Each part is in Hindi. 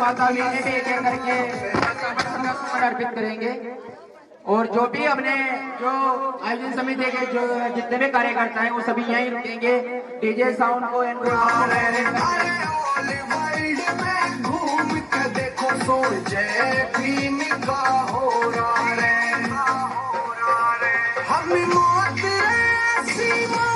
माता भी इन्हें भी एक एक करके समर्पण अर्पित करेंगे। और जो भी अपने जो आयोजन समिति के जो जितने भी कार्यकर्ता हैं वो सभी यहीं रुकेंगे। डीजे साउंड को घूम के देखो जय भीम का हो रहा है। हम मौत सीमा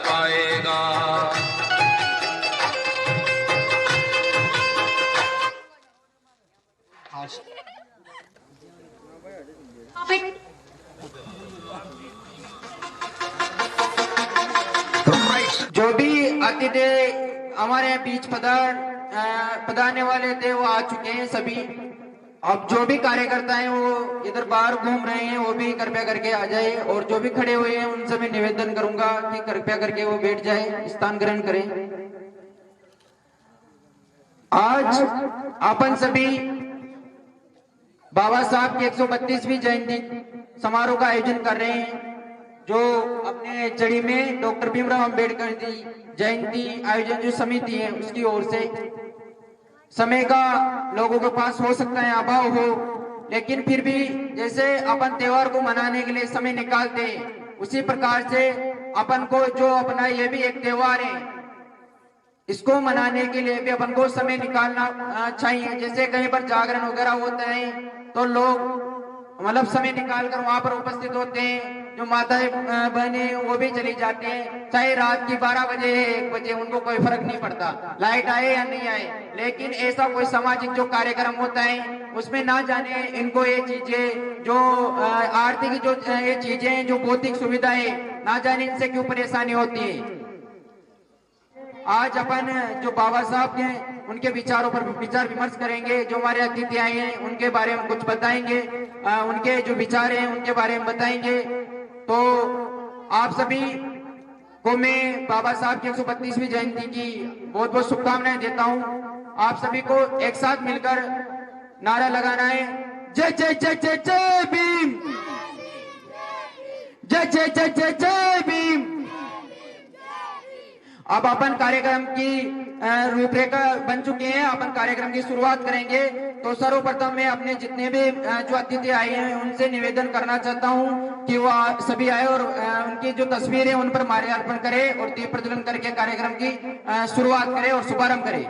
पाएगा। जो भी अतिथि हमारे बीच पधारने वाले थे वो आ चुके हैं सभी। अब जो भी कार्यकर्ता हैं वो इधर बाहर घूम रहे हैं वो भी कृपया करके आ जाए। और जो भी खड़े हुए हैं उनसे मैं निवेदन करूंगा कि कृपया करके वो बैठ जाए, स्थान ग्रहण करें। आज अपन सभी बाबा साहब की 132वीं जयंती समारोह का आयोजन कर रहे हैं, जो अपने चढ़ी में डॉक्टर भीमराव अंबेडकर की जयंती आयोजन जो समिति है उसकी ओर से। समय का लोगों के पास हो सकता है अभाव हो, लेकिन फिर भी जैसे अपन त्योहार को मनाने के लिए समय निकालते हैं उसी प्रकार से अपन को जो अपना ये भी एक त्योहार है, इसको मनाने के लिए भी अपन को समय निकालना चाहिए। जैसे कहीं पर जागरण वगैरह होता है तो लोग मतलब समय निकाल कर वहां पर उपस्थित होते हैं। जो माताएं बहनें वो भी चली जाते हैं, चाहे रात की 12 बजे 1 बजे, उनको कोई फर्क नहीं पड़ता लाइट आए या नहीं आए। लेकिन ऐसा कोई सामाजिक जो कार्यक्रम होता है उसमें ना जाने इनको ये चीजें जो आर्थिक जो ये चीजें जो भौतिक सुविधाएं ना जाने इनसे क्यों परेशानी होती है। आज अपन जो बाबा साहब के उनके विचारों पर विचार विमर्श करेंगे। जो हमारे अतिथि आए हैं उनके बारे में कुछ बताएंगे, उनके जो विचार हैं उनके बारे में बताएंगे। तो आप सभी को मैं बाबा साहब की 132वीं जयंती की बहुत बहुत शुभकामनाएं देता हूं। आप सभी को एक साथ मिलकर नारा लगाना है, जय जय जय जय जय भीम, जय जय जय जय जय भीम। अब अपन कार्यक्रम की रूपरेखा बन चुके हैं, अपन कार्यक्रम की शुरुआत करेंगे। तो सर्वप्रथम मैं अपने जितने भी जो अतिथि आए हैं उनसे निवेदन करना चाहता हूं कि वो सभी आए और उनकी जो तस्वीर है उन पर माल्यार्पण करें और दीप प्रज्वलन करके कार्यक्रम की शुरुआत करें और शुभारंभ करें।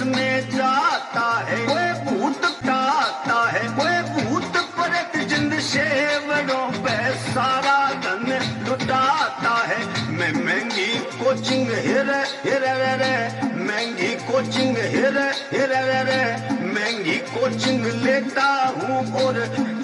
में जाता है, कोई भूत टाता है, कोई भूत परत जिंद शेवरों पे सारा धन लुटाता है। मैं महंगी कोचिंग हिरे हिरे रे, महंगी कोचिंग हिरे हिरे रे, महंगी कोचिंग लेता हूँ और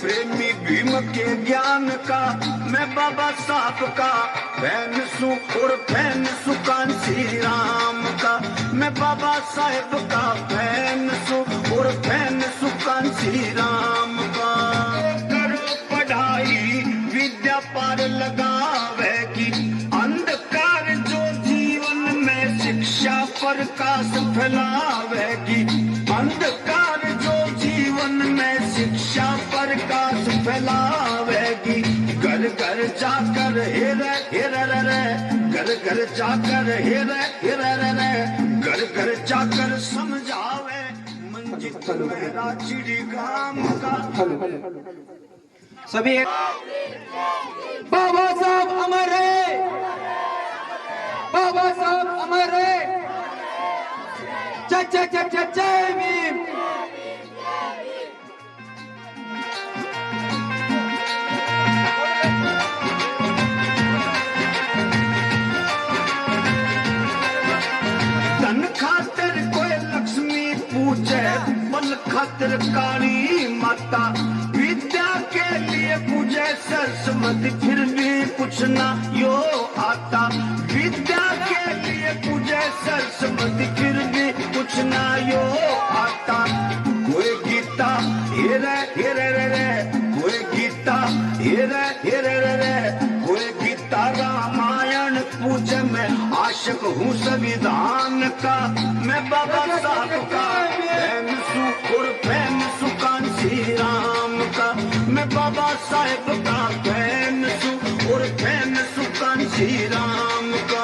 प्रेमी भीम के ज्ञान का मैं बाबा साहब का फैन सू और फैन सुकांशी राम का मैं बाबा साहेब का फैन सू और फैन सुकांशी राम का। करो पढ़ाई विद्या पार लगावेगी, अंधकार जो जीवन में शिक्षा प्रकाश फैलावेगी, अंधकार जो जीवन में शिक्षा प्रकाश फैलावेगी। घर घर जाकर हेरे हेरे रे, घर घर जाकर हेरे हेरे रे, घर घर जाकर समझावे मंजिल मेरा चिड़ी गाम का। सभी बाबा साहब अमर है, बाबा साहब अमर है, जय जय जय जय जय भीम। धन खातिर कोई लक्ष्मी खातिर काली माता, विद्या के लिए पूजे सरस्वती, फिर भी कुछ ना यो आता। विद्या के लिए पूजे सरस्वती, फिर भी कुछ ना यो आता। कोई गीता हेरे हेरे रे रे, कोई गीता हेरे हेरे रे रे, कोई गीता रामायण पूजे। मैं आशिक हूँ संविधान का, मैं बाबा साहब का फैन सू और फैन सू कांसी राम का। मैं बाबा साहब का फैन सू और फैन सू कांसी राम का।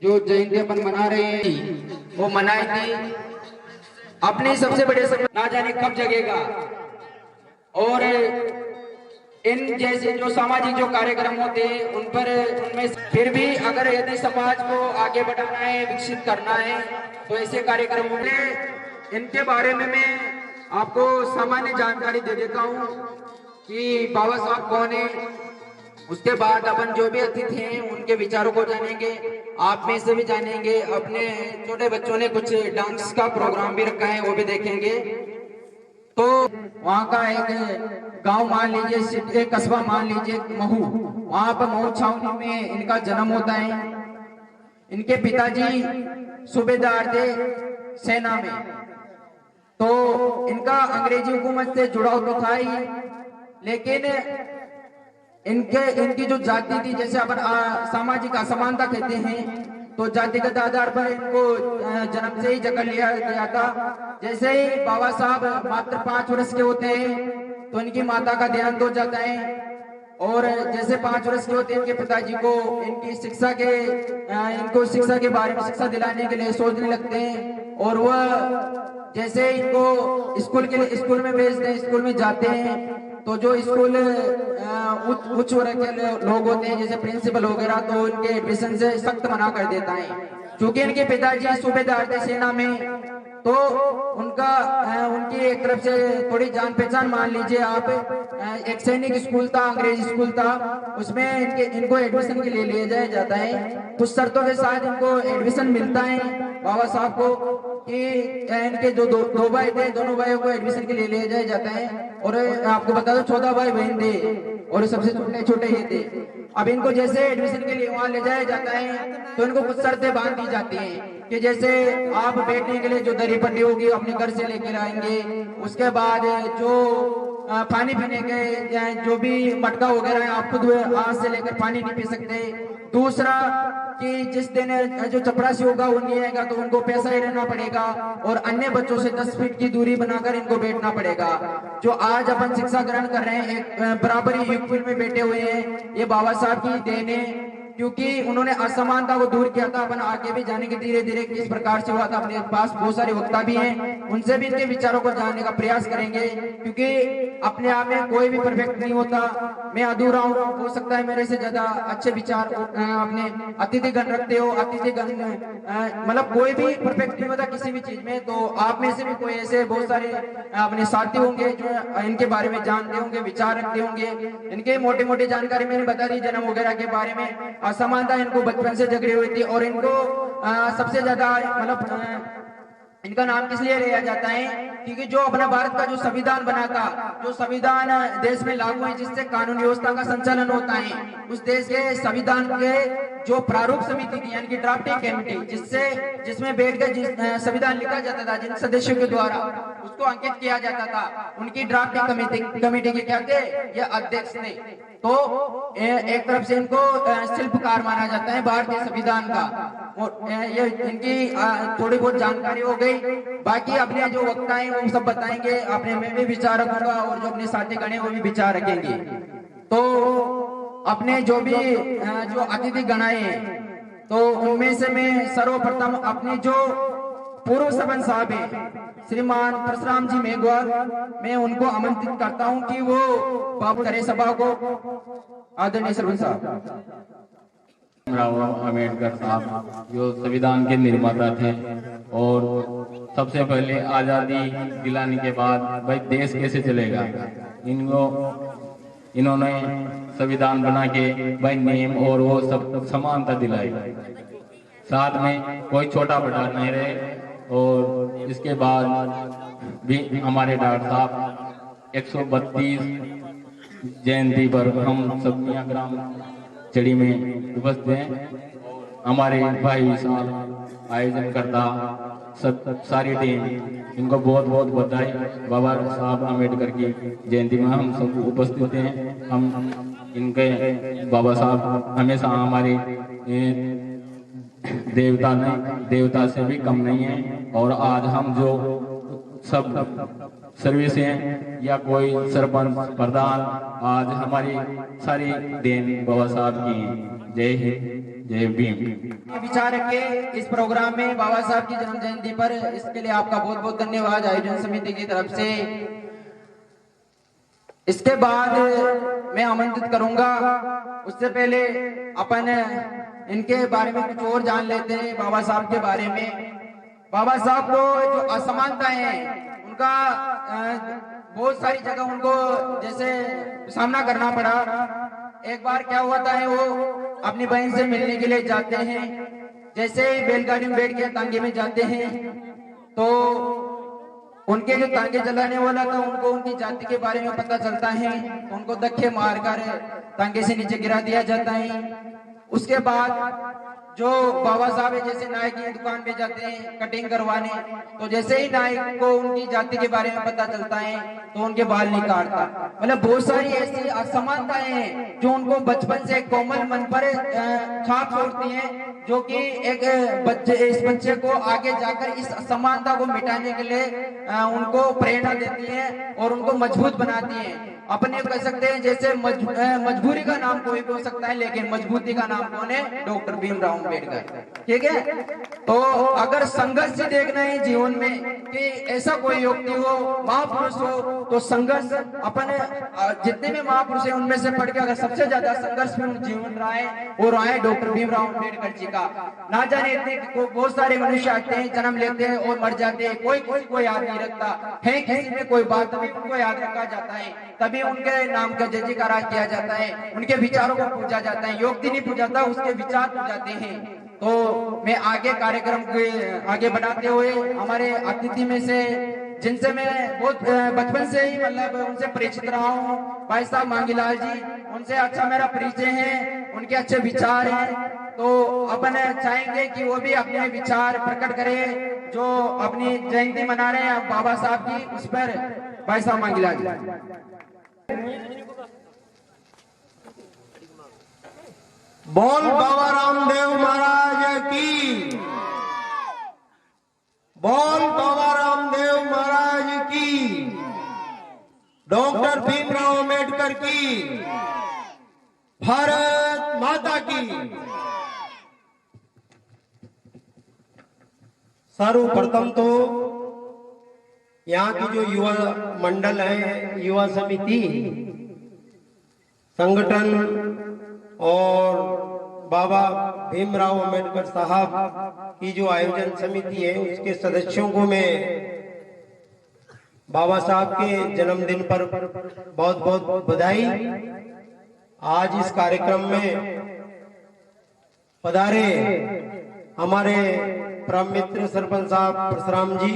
जो जयंती अपन मना रहे हैं वो मनाई थी अपने सबसे बड़े ना जाने कब जगेगा। और इन जैसे जो सामाजिक जो कार्यक्रम होते हैं उनमें फिर भी अगर यदि समाज को आगे बढ़ाना है, विकसित करना है, तो ऐसे कार्यक्रमों में इनके बारे में मैं आपको सामान्य जानकारी दे देता हूँ कि बाबा साहब कौन है। उसके बाद अपन जो भी अतिथि हैं उनके विचारों को जानेंगे, आप में से भी जानेंगे। अपने छोटे बच्चों ने कुछ डांस का प्रोग्राम भी रखा है, वो भी देखेंगे। तो वहाँ का एक गांव मान लीजिए, एक कस्बा मान लीजिए महू, वहाँ पर महू छावनी में इनका जन्म होता है। इनके पिताजी सूबेदार थे सेना में, तो इनका अंग्रेजी हुकूमत से जुड़ाव तो था ही, लेकिन इनकी जो जाति थी, जैसे अपन सामाजिक असमानता कहते हैं, तो जातिगत आधार पर इनको जन्म से ही जकड़ लिया गया था। जैसे ही बाबा साहब मात्र 5 वर्ष के होते हैं तो इनकी माता का देहांत हो जाता है, और जैसे 5 वर्ष के होते हैं इनके पिताजी को इनको शिक्षा के बारे में शिक्षा दिलाने के लिए सोचने लगते हैं। और वह जैसे इनको स्कूल में भेजते हैं, स्कूल में जाते हैं, तो जो स्कूल उच्च वर्ग के लोग होते हैं जैसे प्रिंसिपल वगैरह, तो इनके एडमिशन से सख्त मना कर देता है। क्योंकि इनके पिताजी सूबेदार थे सेना में, तो उनकी एक तरफ से थोड़ी जान पहचान मान लीजिए आप। एक सैनिक स्कूल था, अंग्रेजी स्कूल था, उसमें इनको एडमिशन के लिए ले जाया जाता है। कुछ शर्तों के साथ इनको एडमिशन मिलता है बाबा साहब को कि इनके जो दो भाई थे, दोनों भाइयों को एडमिशन के लिए ले जाया जाता है। और आपको बता दो 14 भाई बहन थे और सबसे छोटे ये थे। अब इनको जैसे एडमिशन के लिए वहां ले जाया जाता है तो इनको कुछ शर्तें बांध दी जाती हैं कि जैसे आप बैठने के लिए जो दरी पट्टी होगी अपने घर से लेकर आएंगे, उसके बाद जो पानी पीने के जो भी मटका वगैरह है आप खुद हाथ से लेकर पानी नहीं पी सकते। दूसरा कि जिस दिन जो चपरासी होगा वो नहीं आएगा तो उनको पैसा ही रहना पड़ेगा, और अन्य बच्चों से 10 फीट की दूरी बनाकर इनको बैठना पड़ेगा। जो आज अपन शिक्षा ग्रहण कर रहे हैं, एक बराबरी युगल में बैठे हुए हैं, ये बाबा साहब की देन है, क्योंकि उन्होंने असमानता को दूर किया था। अपन आगे भी जाने के धीरे धीरे किस प्रकार से हुआ था, अपने पास बहुत सारे वक्ता भी हैं, उनसे भी इनके विचारों को जानने का प्रयास करेंगे। क्योंकि अपने आप में कोई भी परफेक्ट नहीं होता, मैं अधूरा हूँ, हो सकता है मेरे से ज्यादा अच्छे विचार अपने अतिथिगण रखते हो। अतिथिगण मतलब कोई भी परफेक्ट नहीं होता किसी भी चीज में, तो आप में से भी कोई ऐसे बहुत सारे अपने साथी होंगे जो इनके बारे में जानते होंगे, विचार रखते होंगे। इनके मोटी मोटी जानकारी मैंने बता दी, जन्म वगैरह के बारे में। असमानता इनको बचपन से जगड़ी हुई थी, और इनको सबसे ज्यादा मतलब इनका नाम किस लिए लिया जाता है क्योंकि जो अपना भारत का जो संविधान बना था, जो संविधान देश में लागू है जिससे कानून व्यवस्था का संचालन होता है, उस देश के संविधान के जो प्रारूप समिति थी यानी कि ड्राफ्टिंग कमेटी, जिसमें बैठकर संविधान लिखा जाता था जिन सदस्यों के द्वारा, उसको अंकित किया जाता था। उनकी ड्राफ्टिंग कमेटी के क्या थे, ये अध्यक्ष थे। तो एक तरफ से इनको शिल्पकार माना जाता है भारतीय संविधान का। ये इनकी थोड़ी बहुत जानकारी हो गई। बाकी अपने जो वक्ता हैं वो सब बताएंगे, अपने में भी विचार रखूंगा और जो अपने साथी गण हैं वो भी विचार रखेंगे। तो अपने जो भी जो अतिथि गण हैं तो उनमें से मैं सर्वप्रथम अपने जो पूर्व सरपंच साहब हैं श्रीमान परशुराम जी मेघवाल, मैं उनको आमंत्रित करता हूं कि वो बाबू करे सभा को। आदरणीय सरपंच साहब। भीमराव अम्बेडकर साहब जो संविधान के निर्माता थे, और सबसे पहले आज़ादी दिलाने के बाद भाई देश कैसे चलेगा, इन्होंने संविधान बना के भाई नियम और वो सब समानता दिलाई, साथ में कोई छोटा बड़ा नहीं रहे। और इसके बाद भी हमारे डॉक्टर साहब 132 जयंती पर हम सब मियां ग्राम चड़ी में उपस्थित हैं। हमारे भाई साहब आयोजन करता सब सारी टीम, इनको बहुत बहुत बधाई। बाबा साहब अम्बेडकर की जयंती में हम सब उपस्थित हैं। हम इनके बाबा साहब हमेशा हमारी देवता से भी कम नहीं है। और आज हम जो सब सर्विस हैं या कोई सरपंच प्रधान, आज हमारी सारी देन बाबा साहब की है। जय हिंद, जय भीम। विचार रखे इस प्रोग्राम में बाबा साहब की जन्म जयंती पर, इसके लिए आपका बहुत बहुत धन्यवाद आयोजन समिति की तरफ से। इसके बाद मैं आमंत्रित करूंगा, उससे पहले अपन इनके बारे में कुछ और जान लेते हैं बाबा साहब के बारे में। बाबा साहब को जो असमानताएं हैं उनका बहुत सारी जगह उनको जैसे सामना करना पड़ा। एक बार क्या हुआ था, वो अपनी बहन से मिलने के लिए जाते हैं, जैसे ही बैलगाड़ी में बैठ के तांगे में जाते हैं तो उनके जो तांगे चलाने वाला था उनको उनकी जाति के बारे में पता चलता है, उनको धक्के मारकर तांगे से नीचे गिरा दिया जाता है। उसके बाद जो बाबा साहब है, जैसे नाई की दुकान पे जाते हैं कटिंग करवाने, तो जैसे ही नाई को उनकी जाति के बारे में पता चलता है तो उनके बाल नहीं काटता। मतलब बहुत सारी ऐसी असमानताएं हैं जो उनको बचपन से कोमल मन पर छाप छोड़ती हैं, जो कि एक इस बच्चे को आगे जाकर इस असमानता को मिटाने के लिए उनको प्रेरणा देती है और उनको मजबूत बनाती है। अपने कह सकते हैं जैसे मजबूरी का नाम कोई भी हो सकता है, लेकिन मजबूती का नाम कौन है? डॉक्टर भीमराव अम्बेडकर। ठीक है, तो अगर संघर्ष देखना है जीवन में कि ऐसा कोई व्यक्ति हो, महापुरुष हो, तो संघर्ष अपने जितने भी महापुरुष हैं उनमें से पढ़ के अगर सबसे ज्यादा संघर्ष में जीवन रहा है वो रहा है डॉक्टर भीमराव अम्बेडकर जी का। ना जाने इतने बहुत सारे मनुष्य आते हैं, जन्म लेते हैं और मर जाते हैं, कोई किसी को याद नहीं रखता है। किसी में कोई बात तभी उनको याद रखा जाता है, तभी उनके नाम का जय जयकार किया जाता है, उनके विचारों को पूजा जाता है। योग्य नहीं पूजाता, उसके विचार पूजाते हैं। तो मैं आगे कार्यक्रम को आगे बढ़ाते हुए हमारे अतिथि में से जिनसे मैं बहुत बचपन से ही मतलब उनसे परिचित रहा हूँ, भाई साहब मांगीलाल जी, उनसे अच्छा मेरा परिचय है, उनके अच्छे विचार हैं। तो अपन चाहेंगे कि वो भी अपने विचार प्रकट करें जो अपनी जयंती मना रहे हैं बाबा साहब की, उस पर भाई साहब मांगीलाल जी। बोल बाबा रामदेव महाराज की, बोल बाबा रामदेव महाराज की, डॉक्टर भीमराव अम्बेडकर की, भारत माता की। सर्वप्रथम तो यहाँ की जो युवा मंडल है, युवा समिति संगठन और बाबा भीमराव अम्बेडकर साहब की जो आयोजन समिति है, उसके सदस्यों को मैं बाबा साहब के जन्मदिन पर बहुत बहुत बधाई। आज इस कार्यक्रम में पधारे हमारे परम मित्र सरपंच साहब परशुराम जी,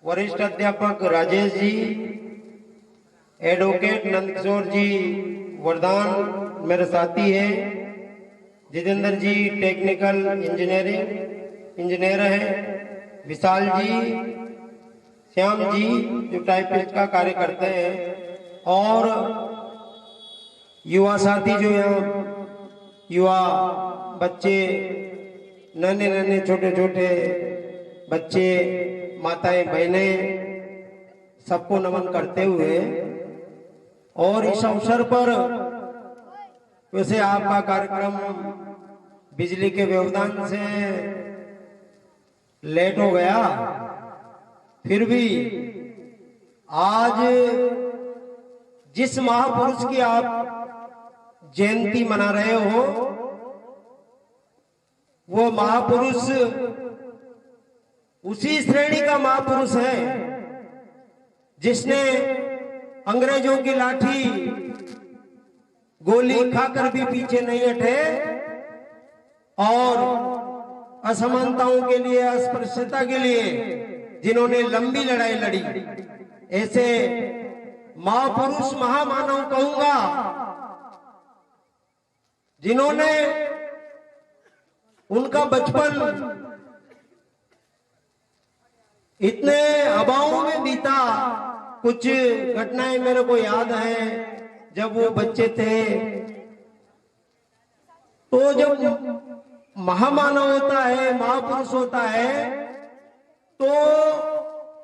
वरिष्ठ अध्यापक राजेश जी, एडवोकेट नंदकिशोर जी वरदान मेरे साथी है, जितेंद्र जी टेक्निकल इंजीनियर हैं, विशाल जी, श्याम जी जो टाइपिस्ट का कार्य करते हैं, और युवा साथी जो यहाँ युवा बच्चे, नन्हे नन्हे छोटे छोटे बच्चे, माताएं बहनें, सबको नमन करते हुए, और इस अवसर पर वैसे आपका कार्यक्रम बिजली के व्यवधान से लेट हो गया, फिर भी आज जिस महापुरुष की आप जयंती मना रहे हो वो महापुरुष उसी श्रेणी का महापुरुष है जिसने अंग्रेजों की लाठी गोली खाकर भी पीछे नहीं हटे और असमानताओं के लिए, अस्पृश्यता के लिए जिन्होंने लंबी लड़ाई लड़ी, ऐसे महापुरुष महामानव कहूंगा जिन्होंने उनका बचपन इतने अभावों में बीता। कुछ घटनाएं मेरे को याद है, जब वो बच्चे थे तो जब महामानव होता है, महापुरुष होता है, तो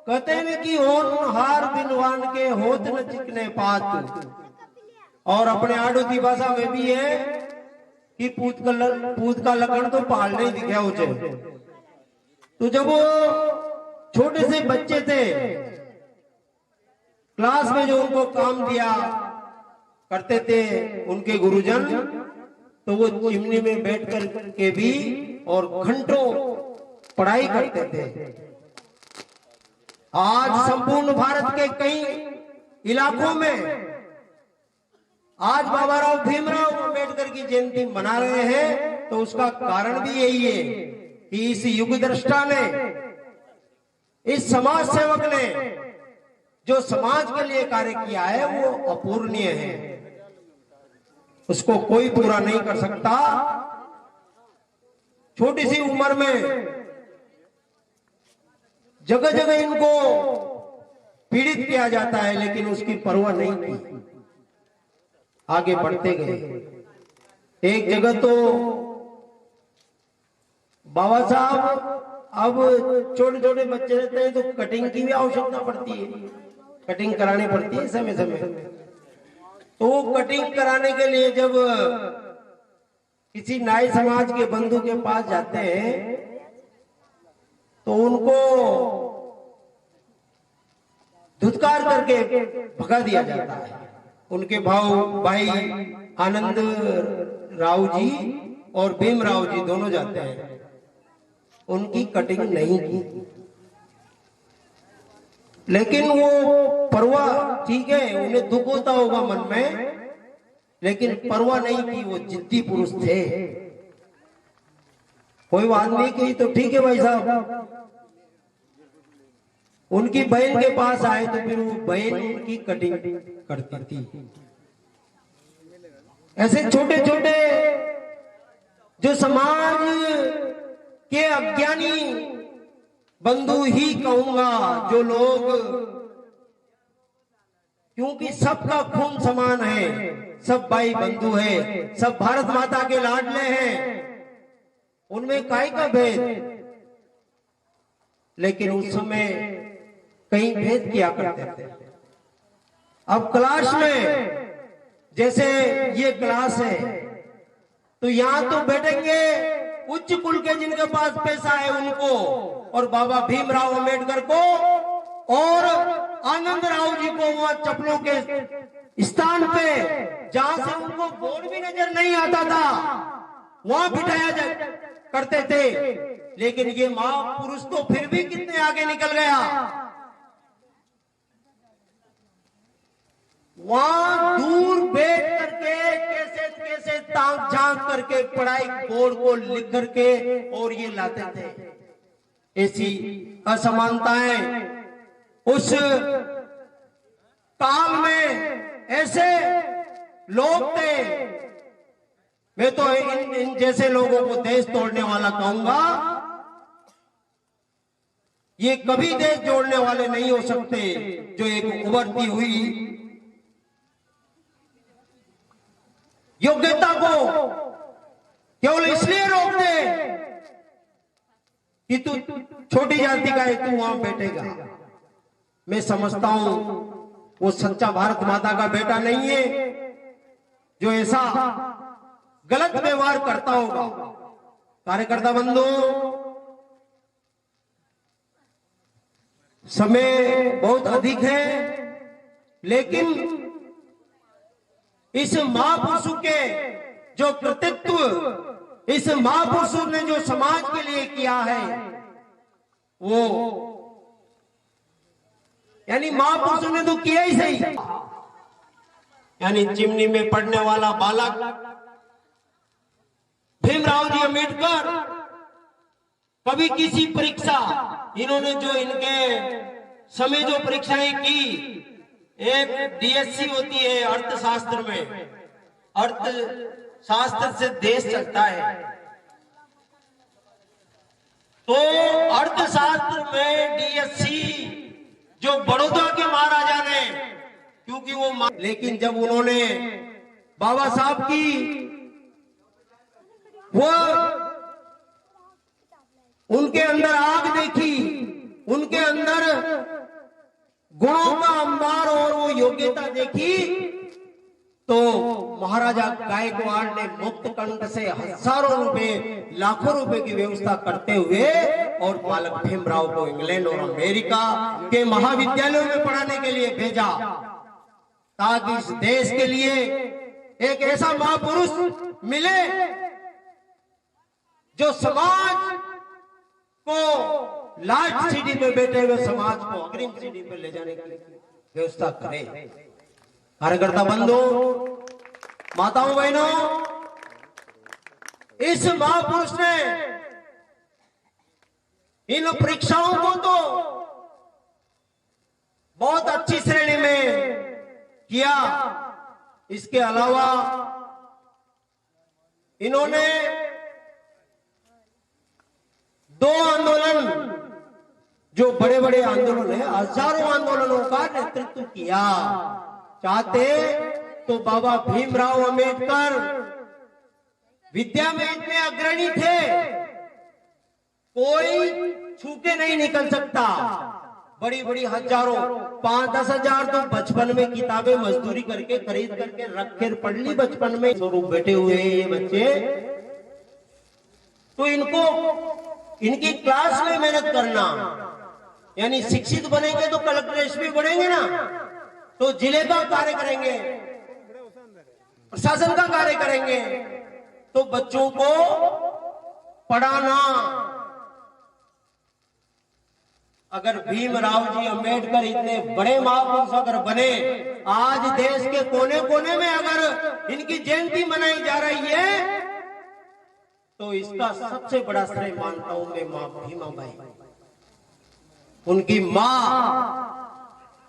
कहते हैं कि होन हार बिनवान के होत न चिकने पात, और अपने आड़ोती भाषा में भी है कि पूत का लकड़ तो पहाड़ नहीं दिखा उसे। तो जब वो छोटे से बच्चे थे, क्लास में जो उनको काम दिया करते थे उनके गुरुजन, तो वो चिमनी में बैठ कर के भी और घंटों पढ़ाई करते थे। आज संपूर्ण भारत के कई इलाकों में आज बाबा राव भीमराव अम्बेडकर की जयंती मना रहे हैं, तो उसका कारण भी यही है कि इस युग दृष्टा ने, इस समाज सेवक ने जो समाज के लिए कार्य किया है वो अपूर्णीय है, उसको कोई पूरा नहीं कर सकता। छोटी सी उम्र में जगह जगह इनको पीड़ित किया जाता है, लेकिन उसकी परवाह नहीं की, आगे बढ़ते गए। एक जगह तो बाबा साहब, अब छोटे छोटे बच्चे रहते हैं तो कटिंग की भी आवश्यकता पड़ती है, कटिंग करानी पड़ती है समय समय। तो कटिंग कराने के लिए जब किसी नाई समाज के बंधु के पास जाते हैं तो उनको धुतकार करके भगा दिया जाता है। उनके भाई आनंद राव जी और भीमराव जी दोनों जाते हैं, उनकी कटिंग नहीं की, लेकिन वो परवाह, ठीक है उन्हें दुख होता होगा मन में, लेकिन परवाह नहीं की, वो जिद्दी पुरुष थे। कोई बात नहीं की तो ठीक है भाई साहब, उनकी बहन के पास आए तो फिर वो बहन उनकी कटिंग करती थी। ऐसे छोटे छोटे जो समाज के अज्ञानी बंधु ही कहूंगा, जो लोग, क्योंकि सबका खून समान है, सब भाई बंधु है, सब भारत माता के लाडले हैं, उनमें काहे का भेद, लेकिन उस समय कहीं भेद किया करते थे। अब क्लास में, जैसे ये क्लास है तो यहां तो बैठेंगे उच्च कुल के जिनके पास पैसा है उनको, और बाबा भीमराव अम्बेडकर को और आनंद राव जी को वहां चप्पलों के स्थान पे, जहां से उनको बोर्ड भी नजर नहीं आता था, वहां बिठाया करते थे। लेकिन ये महापुरुष तो फिर भी कितने आगे निकल गया, वहां दूर बैठ करके कैसे ताक झांक करके पढ़ाई बोर्ड को लिख करके और ये लाते थे। ऐसी असमानताएं उस काल में, ऐसे लोग थे। मैं तो इन जैसे लोगों को देश तोड़ने वाला कहूंगा, ये कभी देश जोड़ने वाले नहीं हो सकते। जो एक उभरती हुई योग्यता को केवल इसलिए रोक दे कि तू छोटी जाति का है, तू वहां बैठेगा, मैं समझता हूं वो सच्चा भारत माता का बेटा नहीं है जो ऐसा गलत व्यवहार करता होगा। कार्यकर्ता बंधु, समय बहुत अधिक है, लेकिन इस महापुरुषों के जो कृतित्व इस महापुरुषों ने जो समाज के लिए किया है वो, यानी महापुरुषों ने तो किया ही सही। यानी चिमनी में पढ़ने वाला बालक भीमराव जी अम्बेडकर कभी किसी परीक्षा, इन्होंने जो इनके समय जो परीक्षाएं की, एक डीएससी होती है अर्थशास्त्र में, अर्थशास्त्र से देश चलता है, तो अर्थशास्त्र में डीएससी जो बड़ौदा के महाराजा ने, क्योंकि वो, लेकिन जब उन्होंने बाबा साहब की वो उनके अंदर आग देखी, उनके अंदर गुणों का अंबार और वो योग्यता देखी, तो महाराजा गायकवाड़ ने मुक्त कंठ से हजारों रुपए, लाखों रुपए की व्यवस्था करते हुए और बालक भीमराव को इंग्लैंड और अमेरिका के महाविद्यालयों में पढ़ाने के लिए भेजा, ताकि इस देश के लिए एक ऐसा महापुरुष मिले जो समाज को लास्ट सीढ़ी पे बैठे हुए समाज को अग्रिम सीढ़ी पे ले जाने की व्यवस्था करे। कार्यकर्ता बंधु, माताओं बहनों, इस महापुरुष ने इन परीक्षाओं को तो बहुत अच्छी श्रेणी में किया। इसके अलावा इन्होंने 2 आंदोलन, जो बड़े बड़े आंदोलन है, हजारों आंदोलनों का नेतृत्व किया। चाहते तो बाबा भीमराव अंबेडकर विद्या में इतने अग्रणी थे, कोई छूके नहीं निकल सकता। बड़ी बड़ी हजारों, 5-10 हजार तो बचपन में किताबें मजदूरी करके खरीद करके रख कर पढ़ ली बचपन में। स्वरूप बैठे हुए ये बच्चे, तो इनको इनकी क्लास में मेहनत करना, यानी शिक्षित बनेंगे तो कलेक्टर एसपी बनेंगे ना, तो जिले का कार्य करेंगे, प्रशासन का कार्य करेंगे, तो बच्चों को पढ़ाना। अगर भीमराव जी अंबेडकर इतने बड़े महापुरुष अगर बने, आज देश के कोने कोने में अगर इनकी जयंती मनाई जा रही है, तो इसका सबसे बड़ा श्रेय मानता हूं मैं मां भीमाबाई। उनकी मां,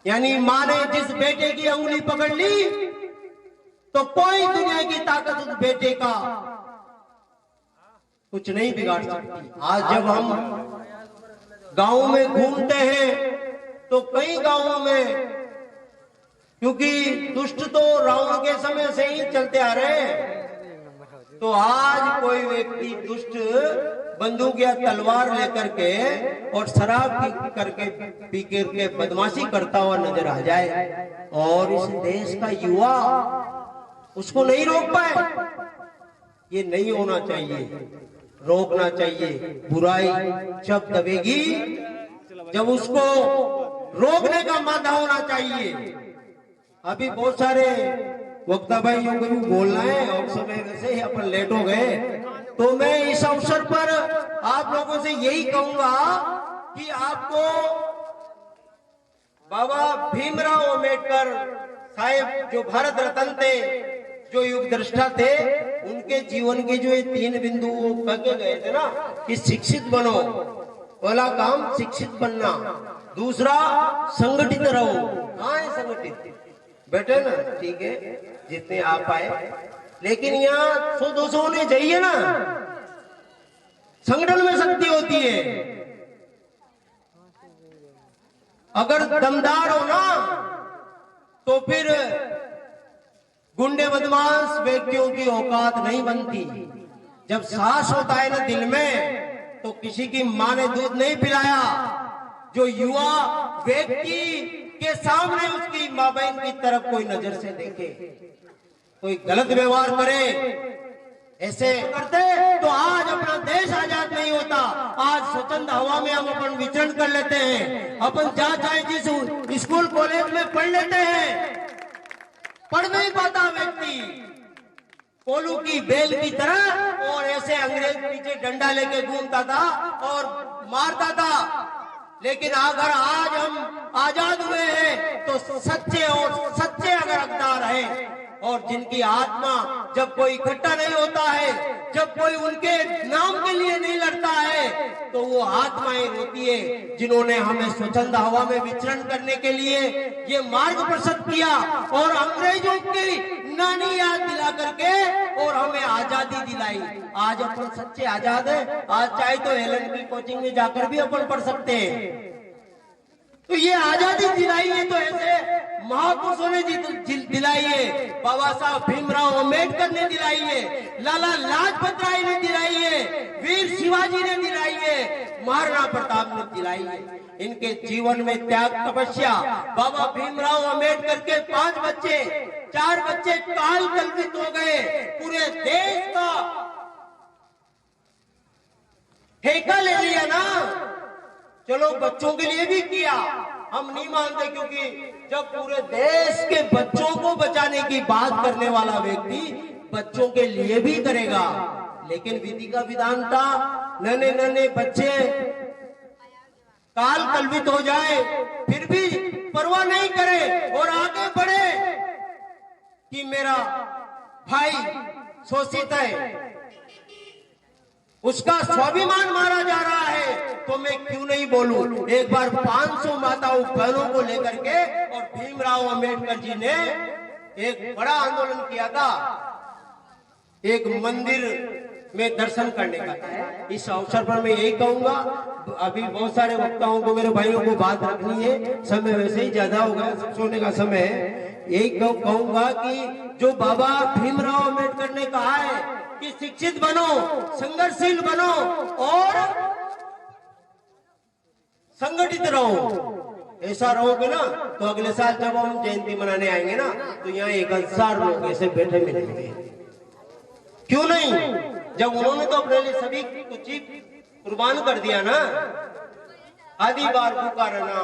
यानी मां ने जिस बेटे की उंगली पकड़ ली, तो कोई दुनिया की ताकत उस बेटे का कुछ नहीं बिगाड़ सकती। आज जब हम गांव में घूमते हैं तो कई गांवों में, क्योंकि दुष्ट तो रावण के समय से ही चलते आ रहे हैं, तो आज कोई व्यक्ति दुष्ट बंदूक या तलवार लेकर के और शराब पी करके पी करके बदमाशी करता हुआ नजर आ जाए और इस देश का युवा उसको नहीं रोक पाए, ये नहीं होना चाहिए। रोकना चाहिए। बुराई जब दबेगी, जब उसको रोकने का मादा होना चाहिए। अभी बहुत सारे वक्ता भाई को भी बोलना है और समय वैसे ही अपन लेट हो गए, तो मैं इस अवसर पर आप लोगों से यही कहूंगा कि आपको बाबा भीमराव अंबेडकर साहेब जो भारत रत्न थे, जो युग दृष्टा थे, उनके जीवन के जो ये 3 बिंदु कहे गए थे ना कि शिक्षित बनो, पहला काम शिक्षित बनना, दूसरा संगठित रहो। कहाँ है संगठित? बैठे ना, ठीक है, जितने आ पाए, लेकिन यहाँ 100-200 होने चाहिए ना। संगठन में शक्ति होती है। अगर दमदार हो ना तो फिर गुंडे बदमाश व्यक्तियों की औकात नहीं बनती। जब साहस होता है ना दिल में, तो किसी की मां ने दूध नहीं पिलाया, जो युवा व्यक्ति के सामने उसकी मां बहन की तरफ कोई नजर से देखे, कोई गलत व्यवहार करे, ऐसे करते तो आज अपना देश आजाद नहीं होता। आज स्वतंत्र हवा में हम अपन विचरण कर लेते हैं, अपन जहाँ चाहे जिस स्कूल कॉलेज में पढ़ लेते हैं, पढ़ नहीं पाता व्यक्ति, कोलू की बेल की तरह, और ऐसे अंग्रेज पीछे डंडा लेके घूमता था और मारता था। लेकिन अगर आज हम आजाद हुए हैं तो सच्चे और सच्चे अगर हकदार हैं, और जिनकी आत्मा जब कोई इकट्ठा नहीं होता है, जब कोई उनके नाम के लिए नहीं लड़ता है, तो वो आत्माएं रोती है जिन्होंने हमें स्वच्छंद हवा में विचरण करने के लिए ये मार्ग प्रशस्त किया और अंग्रेजों की नानी याद दिला करके और हमें आजादी दिलाई। आज अपन सच्चे आजाद है। आज चाहे तो एलन की कोचिंग में जाकर भी अपन पढ़ सकते हैं। तो ये आजादी दिलाई है तो ऐसे महापुरुषों ने दिलाई है। बाबा साहब भीमराव अंबेडकर ने दिलाई है, लाला लाजपत राय ने दिलाई है, वीर शिवाजी ने दिलाई है, महाराणा प्रताप ने दिलाई है। इनके जीवन में त्याग, तपस्या। बाबा भीमराव अंबेडकर के 5 बच्चे, 4 बच्चे काल कल्पित हो गए। पूरे देश का ठेका ले लिया ना। चलो बच्चों के लिए भी किया, हम नहीं मानते, क्योंकि जब पूरे देश के बच्चों को बचाने की बात करने वाला व्यक्ति बच्चों के लिए भी करेगा। लेकिन विधि का विधान था, नन्हे नन्हे बच्चे काल कल्पित हो जाए फिर भी परवाह नहीं करे और आगे बढ़े कि मेरा भाई शोषित है, उसका स्वाभिमान मारा जा रहा है, तो मैं क्यों नहीं बोलूं। एक बार 500 माताओं बहनों को लेकर के और भीमराव अंबेडकर जी ने एक बड़ा आंदोलन किया था, एक मंदिर में दर्शन करने का। इस अवसर पर मैं यही कहूंगा, अभी बहुत सारे वक्ताओं को, मेरे भाइयों को बात रखनी है, समय वैसे ही ज्यादा हो गया, सब सोने का समय है। यही कहूंगा कि जो बाबा भीमराव अंबेडकर ने कहा है कि शिक्षित बनो, संघर्षशील बनो और संगठित रहो। ऐसा रहोगे ना तो अगले साल जब हम जयंती मनाने आएंगे ना तो यहाँ 1000 लोग ऐसे बैठे मिलेंगे। क्यों नहीं? जब उन्होंने तो अपने लिए सभी कुछ ही कुर्बान कर दिया ना। आधी बार भूखा रहना,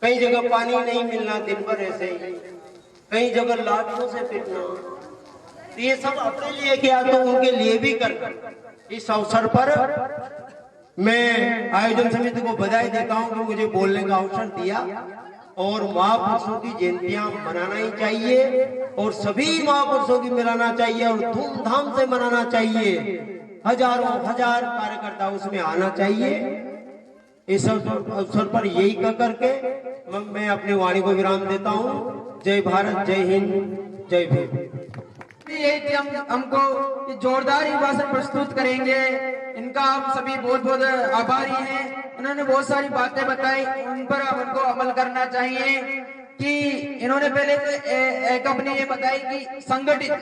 कई जगह पानी नहीं मिलना दिन भर ऐसे ही, कई जगह लाठों से पिटना, तो ये सब अपने लिए किया तो उनके लिए भी कर। इस अवसर पर मैं आयोजन समिति को बधाई देता हूं कि मुझे बोलने का अवसर दिया। और महापुरुषों की जयंतियां मनाना ही चाहिए और सभी महापुरुषों की मनाना चाहिए और धूमधाम से मनाना चाहिए। हजारों हजार कार्यकर्ता उसमें आना चाहिए। इस अवसर पर यही कह करके मैं अपनी वाणी को विराम देता हूँ। जय भारत, जय हिंद, जय भीम। यही थी हमको जोरदार ही भाषण प्रस्तुत करेंगे। इनका हम सभी बहुत बहुत आभारी हैं। उन्होंने बहुत सारी बातें बताई, उन पर हमको अमल करना चाहिए। कि इन्होंने पहले तो एक अपने ये बताई कि संगठित,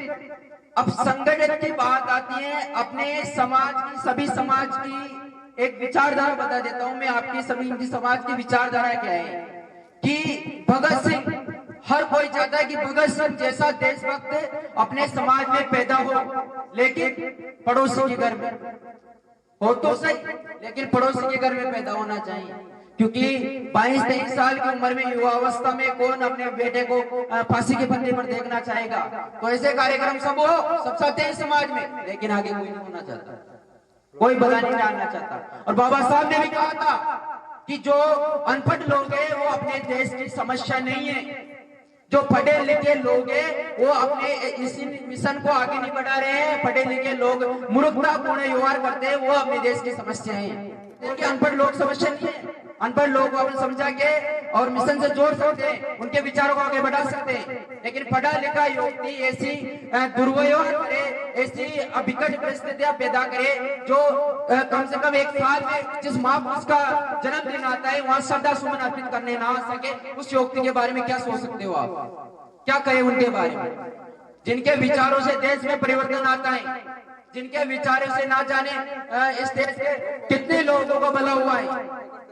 अब संगठित की बात आती है अपने समाज की, सभी समाज की एक विचारधारा बता देता हूं मैं। आपकी सभी इनकी समाज की विचारधारा क्या है कि भगत सिंह, हर कोई चाहता है कि भगत सिंह जैसा देशभक्त अपने समाज में पैदा हो, लेकिन पड़ोसी के घर में हो तो सही, लेकिन पड़ोसी के घर में पैदा होना चाहिए। क्योंकि 22-23 साल की उम्र में, युवा अवस्था में कौन अपने बेटे को फांसी के फंदे पर देखना चाहेगा। तो ऐसे कार्यक्रम सब हो, सब चाहते हैं समाज में, लेकिन आगे कोई नहीं होना चाहता, कोई भला नहीं डालना चाहता। और बाबा साहब ने भी कहा था कि जो अनपढ़ लोग हैं वो अपने देश की समस्या नहीं है, जो पढ़े लिखे लोग हैं वो अपने इसी मिशन को आगे नहीं बढ़ा रहे हैं। पढ़े लिखे लोग मूर्खतापूर्ण व्यवहार करते हैं, वो अपने देश की समस्या है। उनके अनपढ़ लोग समस्या नहीं है। अनपढ़ लोग को अपन समझा के और मिशन से जोड़ सकते हैं, उनके विचारों को आगे बढ़ा सकते हैं। लेकिन पढ़ा लिखा व्यक्ति ऐसी दुर्व्यवहार करे, ऐसी विकट परिस्थितियां पैदा करे, जो कम से कम एक साल में जिस महापुरुष का जन्मदिन आता है वहां श्रद्धा सुमन अर्पित करने ना आ सके, उस व्यक्ति के बारे में क्या सोच सकते हो आप? क्या कहें उनके बारे में, जिनके विचारों से देश में परिवर्तन आता है, जिनके विचारों से ना जाने इस देश के कितने लोगों को भला हुआ है।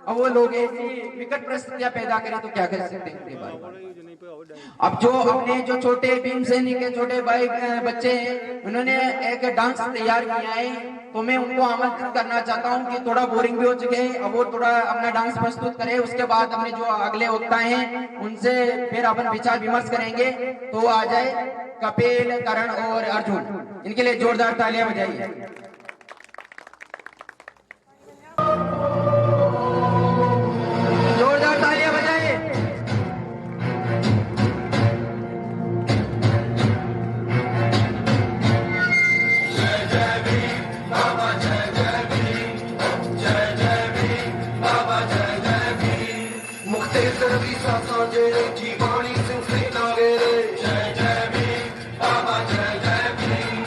अब वो लोग ऐसी विकट परिस्थितियां पैदा करें तो क्या कर सकते हैं उनके बारे में। अब जो अपने जो छोटे भीमसेनी के छोटे भाई बच्चे हैं, उन्होंने एक डांस तैयार किया है, तो तो मैं उनको आमंत्रित करना चाहता हूं कि थोड़ा बोरिंग भी हो चुके हैं, अब वो थोड़ा अपना डांस प्रस्तुत करें। उसके बाद अपने जो अगले वक्ता हैं उनसे फिर अपन विचार विमर्श करेंगे। तो आ जाए कपिल, करण और अर्जुन, इनके लिए जोरदार तालियां बजाइए। जोरदार तालियां बजाइए। मुख्तेसर भी सासा जेरे की वाणी सिंह से लागे रे। जय जय भीम बाबा जय जय भीम।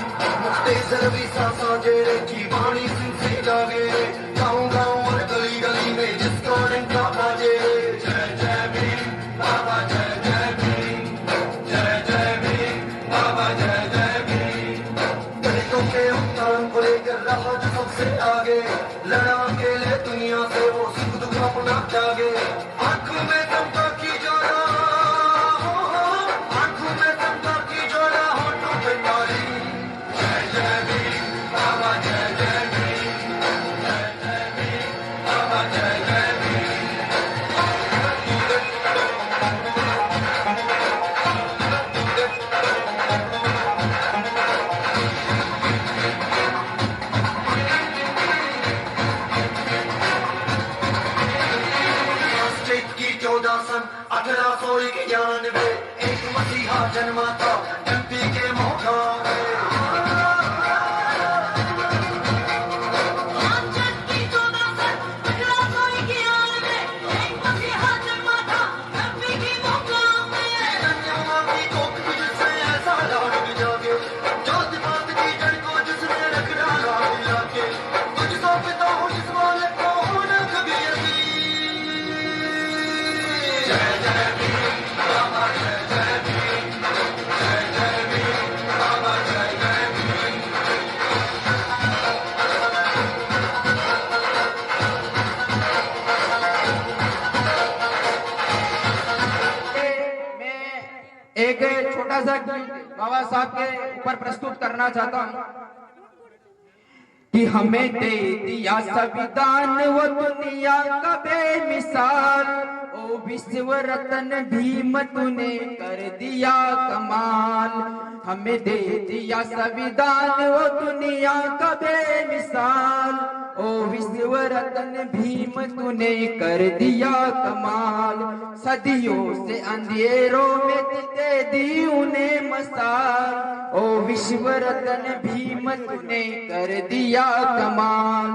मुख्तेसर भी सासा जेरे की वाणी सिंह से लागे रे। गाँव गाँव और गली गली में जिसका डंका बाजे। जय जय भीम बाबा जय जय भीम। जय जय भीम बाबा जय जय भीम। दलितों के उत्थान को लेकर रहा जो सबसे आगे, लड़ा अकेले दुनिया से वो सुख दुख अपना त्यागे। आंखों में दमका की जोड़ा, आंखों में दमका की जोड़ा, होठों पे ताली। जय जय भीम बाबा जय जय भीम। जय जय भीम बाबा जय जय भीम। स्टेट की 14 सन 1891 एक मसीहा जन्मा था एमपी के मोगा में। की कोख भी जिसमें ऐसा लाड भी जागे, जात पात की जड़ को जिसने रख डाला मिला के। तुझ सौ पिता हो जिस वाले को होना कभी यकीन। जय जय भीम बाबा जय जय भीम। जय जय भीम बाबा जय जय भीम। मैं एक छोटा सा गीत बाबा साहब के ऊपर प्रस्तुत करना चाहता हूं कि हमें दे दिया संविधान वो दुनिया का बेमिसाल, ओ विश्व रत्न भीम तूने कर दिया कमाल। हमें दे दिया संविधान वो दुनिया का बेमिसाल, ओ विश्व रत्न भीम तूने कर दिया कमाल। सदियों से अंधेरों में दे दी उन्हें मसाल, ओ विश्व रत्न भीम तूने कर दिया कमाल।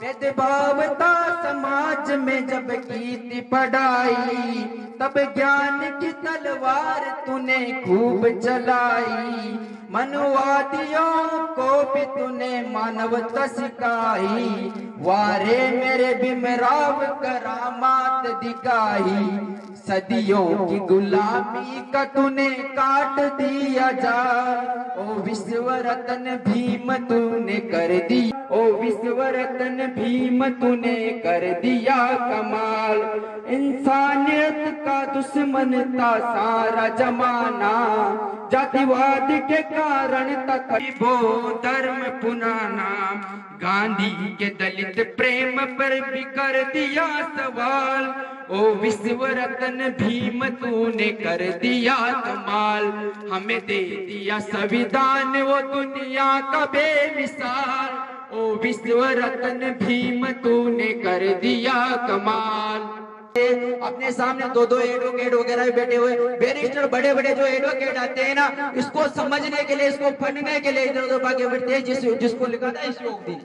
भेदभाव था समाज में जब की थी पढ़ाई, तब ज्ञान की तलवार तूने खूब चलाई। मनुवादियों को भी तूने मानवता सिखाई, वारे मेरे भीमराव करामात दिखाई। सदियों की गुलामी का तूने काट दिया जाल, ओ विश्व रत्न भीम तूने कर दी, ओ विश्व रत्न भीम तूने कर दिया कमाल। इंसानियत का दुश्मन था सारा जमाना, जातिवाद के कारण तक वो धर्म पुराना। गांधी के दलित प्रेम पर भी कर दिया सवाल, ओ विश्व रत्न भीम तूने कर दिया कमाल। हमें दे दिया संविधान वो दुनिया का बेमिसाल, ओ विश्व रत्न भीम तूने कर दिया कमाल। अपने सामने दो दो एडवोकेट वगैरह भी बैठे हुए, बैरिस्टर बड़े बड़े जो एडवोकेट आते हैं ना, इसको समझने के लिए, इसको पढ़ने के लिए इधर उधर भागे बैठते हैं। जिसको लिखा था इस योग दिन,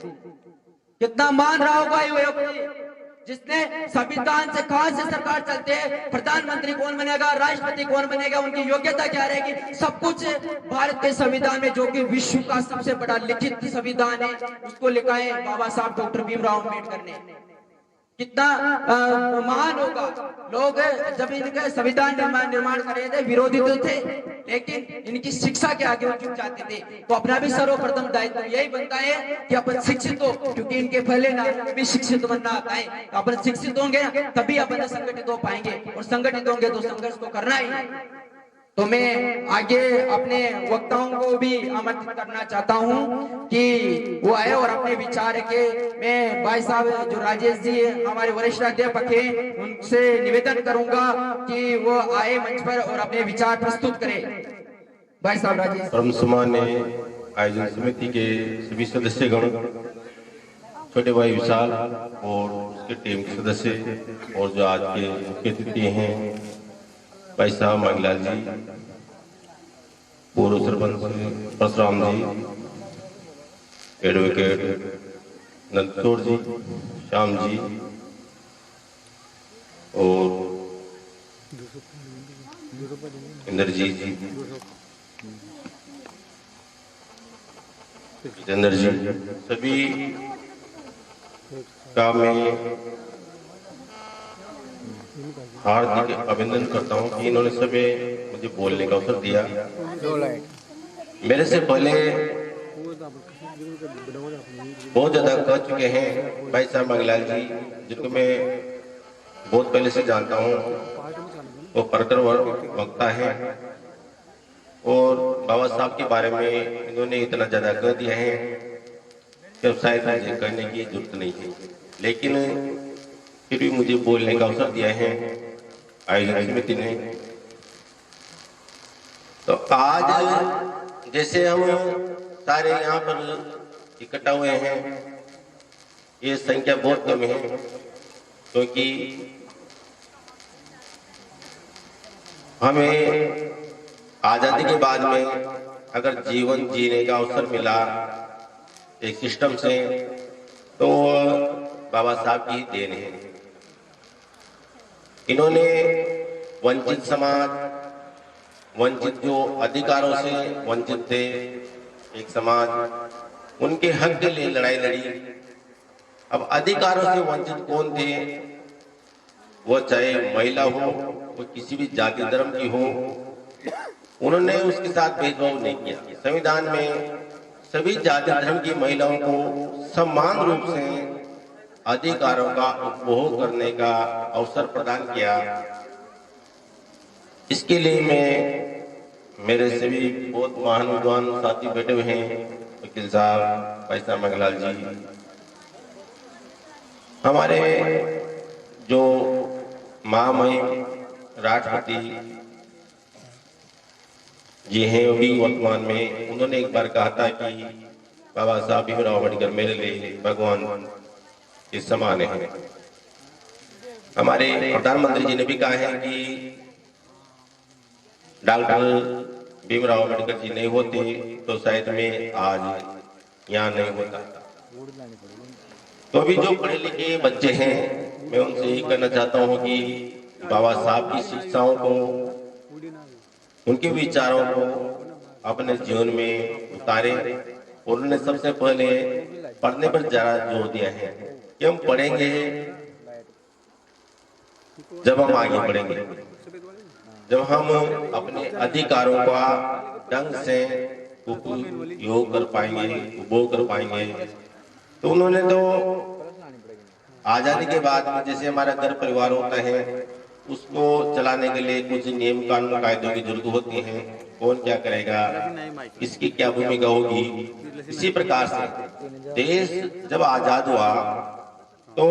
कितना मान रहा होगा ये व्यक्ति जिसने संविधान से कहा से सरकार चलते हैं, प्रधानमंत्री कौन बनेगा, राष्ट्रपति कौन बनेगा, उनकी योग्यता क्या रहेगी, सब कुछ भारत के संविधान में, जो कि विश्व का सबसे बड़ा लिखित संविधान है, उसको लिखा है बाबा साहब डॉक्टर भीमराव अम्बेडकर ने। कितना महान होगा। लोग जब इनका संविधान निर्माण कर रहे थे, विरोधी तो थे, लेकिन इनकी शिक्षा के आगे वो झुक जाते थे। तो अपना भी सर्वप्रथम दायित्व यही बनता है कि अपन शिक्षित हो, क्योंकि इनके पहले ना भी शिक्षित बनना आता है। तो अपन शिक्षित होंगे तभी अपन संगठित हो पाएंगे, और संगठित होंगे तो संघर्ष तो करना ही है। तो मैं आगे अपने वक्ताओं को भी आमंत्रित करना चाहता हूं कि वो आए और अपने विचार के। मैं भाई साहब जो राजेश जी हमारे वरिष्ठ अध्यापक हैं, उनसे निवेदन करूंगा कि वो आए मंच पर और अपने विचार प्रस्तुत करें। भाई साहब राजेश। परम सम्मान्य आयोजन समिति के सभी सदस्यगण, छोटे भाई विशाल और उसके टीम के सदस्य, और जो आज के मुख्य अतिथि हैं भाई साहब मांगलाल जी, पूर्व सरपंच परशुराम जी, एडवोकेट नंदकिशोर जी, श्याम जी, और इंद्रजीत जी, जितेंद्र जी, सभी का मैं हार्दिक अभिनंदन करता हूं कि इन्होंने सभी मुझे बोलने का अवसर दिया। मेरे से पहले बहुत ज्यादा कह चुके हैं भाई साहब मंगलाल जी, जिनको मैं बहुत पहले से जानता हूं। वो परकर वक्ता है और बाबा साहब के बारे में इन्होंने इतना ज्यादा कह दिया है कि अब शायद मुझे करने की जरूरत नहीं है, लेकिन फिर भी मुझे बोलने का अवसर दिया है आयोजन समिति ने। तो आज जैसे हम सारे यहाँ पर इकट्ठा हुए हैं, ये संख्या बहुत कम है, क्योंकि हमें आजादी के बाद में अगर जीवन जीने का अवसर मिला एक सिस्टम से, तो बाबा साहब की देन है। इन्होंने वंचित समाज, वंचित जो अधिकारों से वंचित थे एक समाज, उनके हक के लिए लड़ाई लड़ी। अब अधिकारों से वंचित कौन थे? वो चाहे महिला हो, वो किसी भी जाति धर्म की हो, उन्होंने उसके साथ भेदभाव नहीं किया। संविधान में सभी जाति धर्म की महिलाओं को समान रूप से अधिकारों का उपभोग करने का अवसर प्रदान किया। इसके लिए मैं मेरे से भी बहुत महान विद्वान साथी बैठे हुए हैं, वकील साहब, भाई साहब मंगलाल जी, हमारे जो महामहिम राष्ट्रपति जी हैं, वो भी वर्तमान में, उन्होंने एक बार कहा था कि बाबा साहब भीमराव अम्बेडकर मेरे लिए भगवान के समान है। हमारे प्रधानमंत्री जी ने भी कहा है कि डॉक्टर भीमराव अम्बेडकर जी नहीं होते तो शायद मैं आज यहाँ नहीं होता। तो अभी जो पढ़े लिखे बच्चे हैं, मैं उनसे यही कहना चाहता हूँ कि बाबा साहब की शिक्षाओं को, उनके विचारों को अपने जीवन में उतारे। और उन्होंने सबसे पहले पढ़ने पर ज्यादा जोर दिया है कि हम पढ़ेंगे जब हम आगे बढ़ेंगे, जब हम अपने अधिकारों का ढंग से उपयोग कर पाएंगे, उपभोग कर पाएंगे। तो उन्होंने तो आजादी के बाद में जैसे हमारा घर परिवार होता है, उसको चलाने के लिए कुछ नियम कानून कायदों की जरूरत होती है। कौन क्या करेगा, किसकी क्या भूमिका होगी। इसी प्रकार से देश जब आजाद हुआ, तो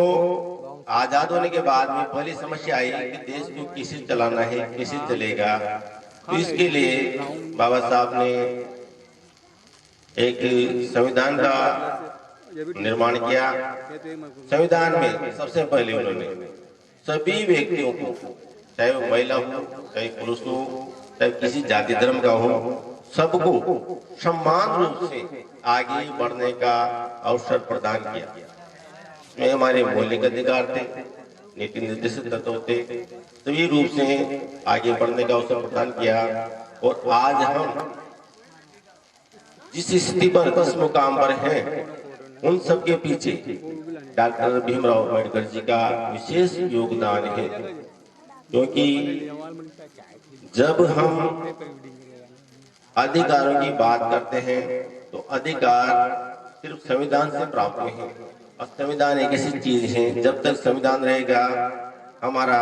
आजाद होने के बाद में पहली समस्या आई कि देश को किसे चलाना है, किसे चलेगा। तो इसके लिए बाबा साहब ने एक संविधान का निर्माण किया। संविधान में सबसे पहले उन्होंने सभी व्यक्तियों को, चाहे वो महिला हो, चाहे पुरुष हो, चाहे किसी जाति धर्म का हो, सबको समान रूप से आगे बढ़ने का अवसर प्रदान किया। इसमें हमारे मौलिक अधिकार थे, नीति निर्देशित तत्व थे, सभी रूप से आगे बढ़ने का अवसर प्रदान किया। और आज हम जिस स्थिति पर, जिस मुकाम पर हैं, उन सबके पीछे डॉक्टर भीमराव अम्बेडकर जी का विशेष योगदान है। क्योंकि जब हम अधिकारों की बात करते हैं तो अधिकार सिर्फ संविधान से प्राप्त हुए हैं। और संविधान एक ऐसी चीज है, जब तक संविधान रहेगा हमारा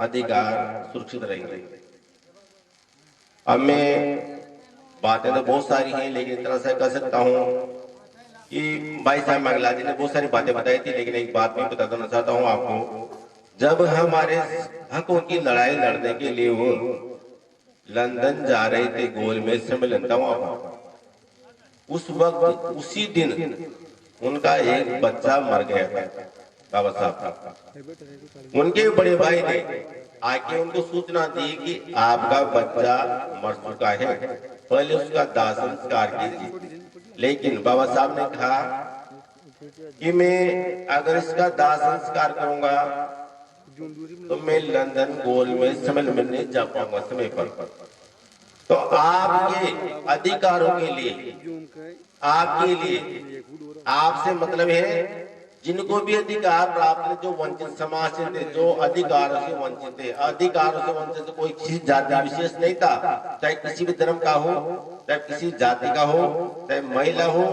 अधिकार सुरक्षित रहेंगे। अब मैं बातें तो बहुत सारी हैं, लेकिन इतना सा कह सकता हूँ कि भाई साहब मंगला जी ने बहुत सारी बातें बताई थी, लेकिन एक बात मैं बता देना चाहता हूँ आपको। जब हमारे हकों की लड़ाई लड़ने के लिए वो लंदन जा रहे थे गोलमेज सम्मेलन था वहां पर, उस वक्त उसी दिन उनका एक बच्चा मर गया था बाबा साहब का। उनके बड़े भाई ने आके उनको सूचना दी कि आपका बच्चा मर चुका है, पहले उसका दाह संस्कार कीजिए। लेकिन बाबा साहब ने कहा कि मैं अगर इसका दाह संस्कार करूंगा तो मैं लंदन गोलमेज सम्मेलन में नहीं जा पाऊंगा समय पर। तो आपके अधिकारों के लिए, आपके लिए, आपसे मतलब है जिनको भी अधिकार प्राप्त है, जो वंचित समाज से थे, जो अधिकारों से वंचित थे। अधिकारों से वंचित कोई किसी जाति विशेष नहीं था, चाहे किसी भी धर्म का हो, चाहे किसी जाति का हो, चाहे महिला हो,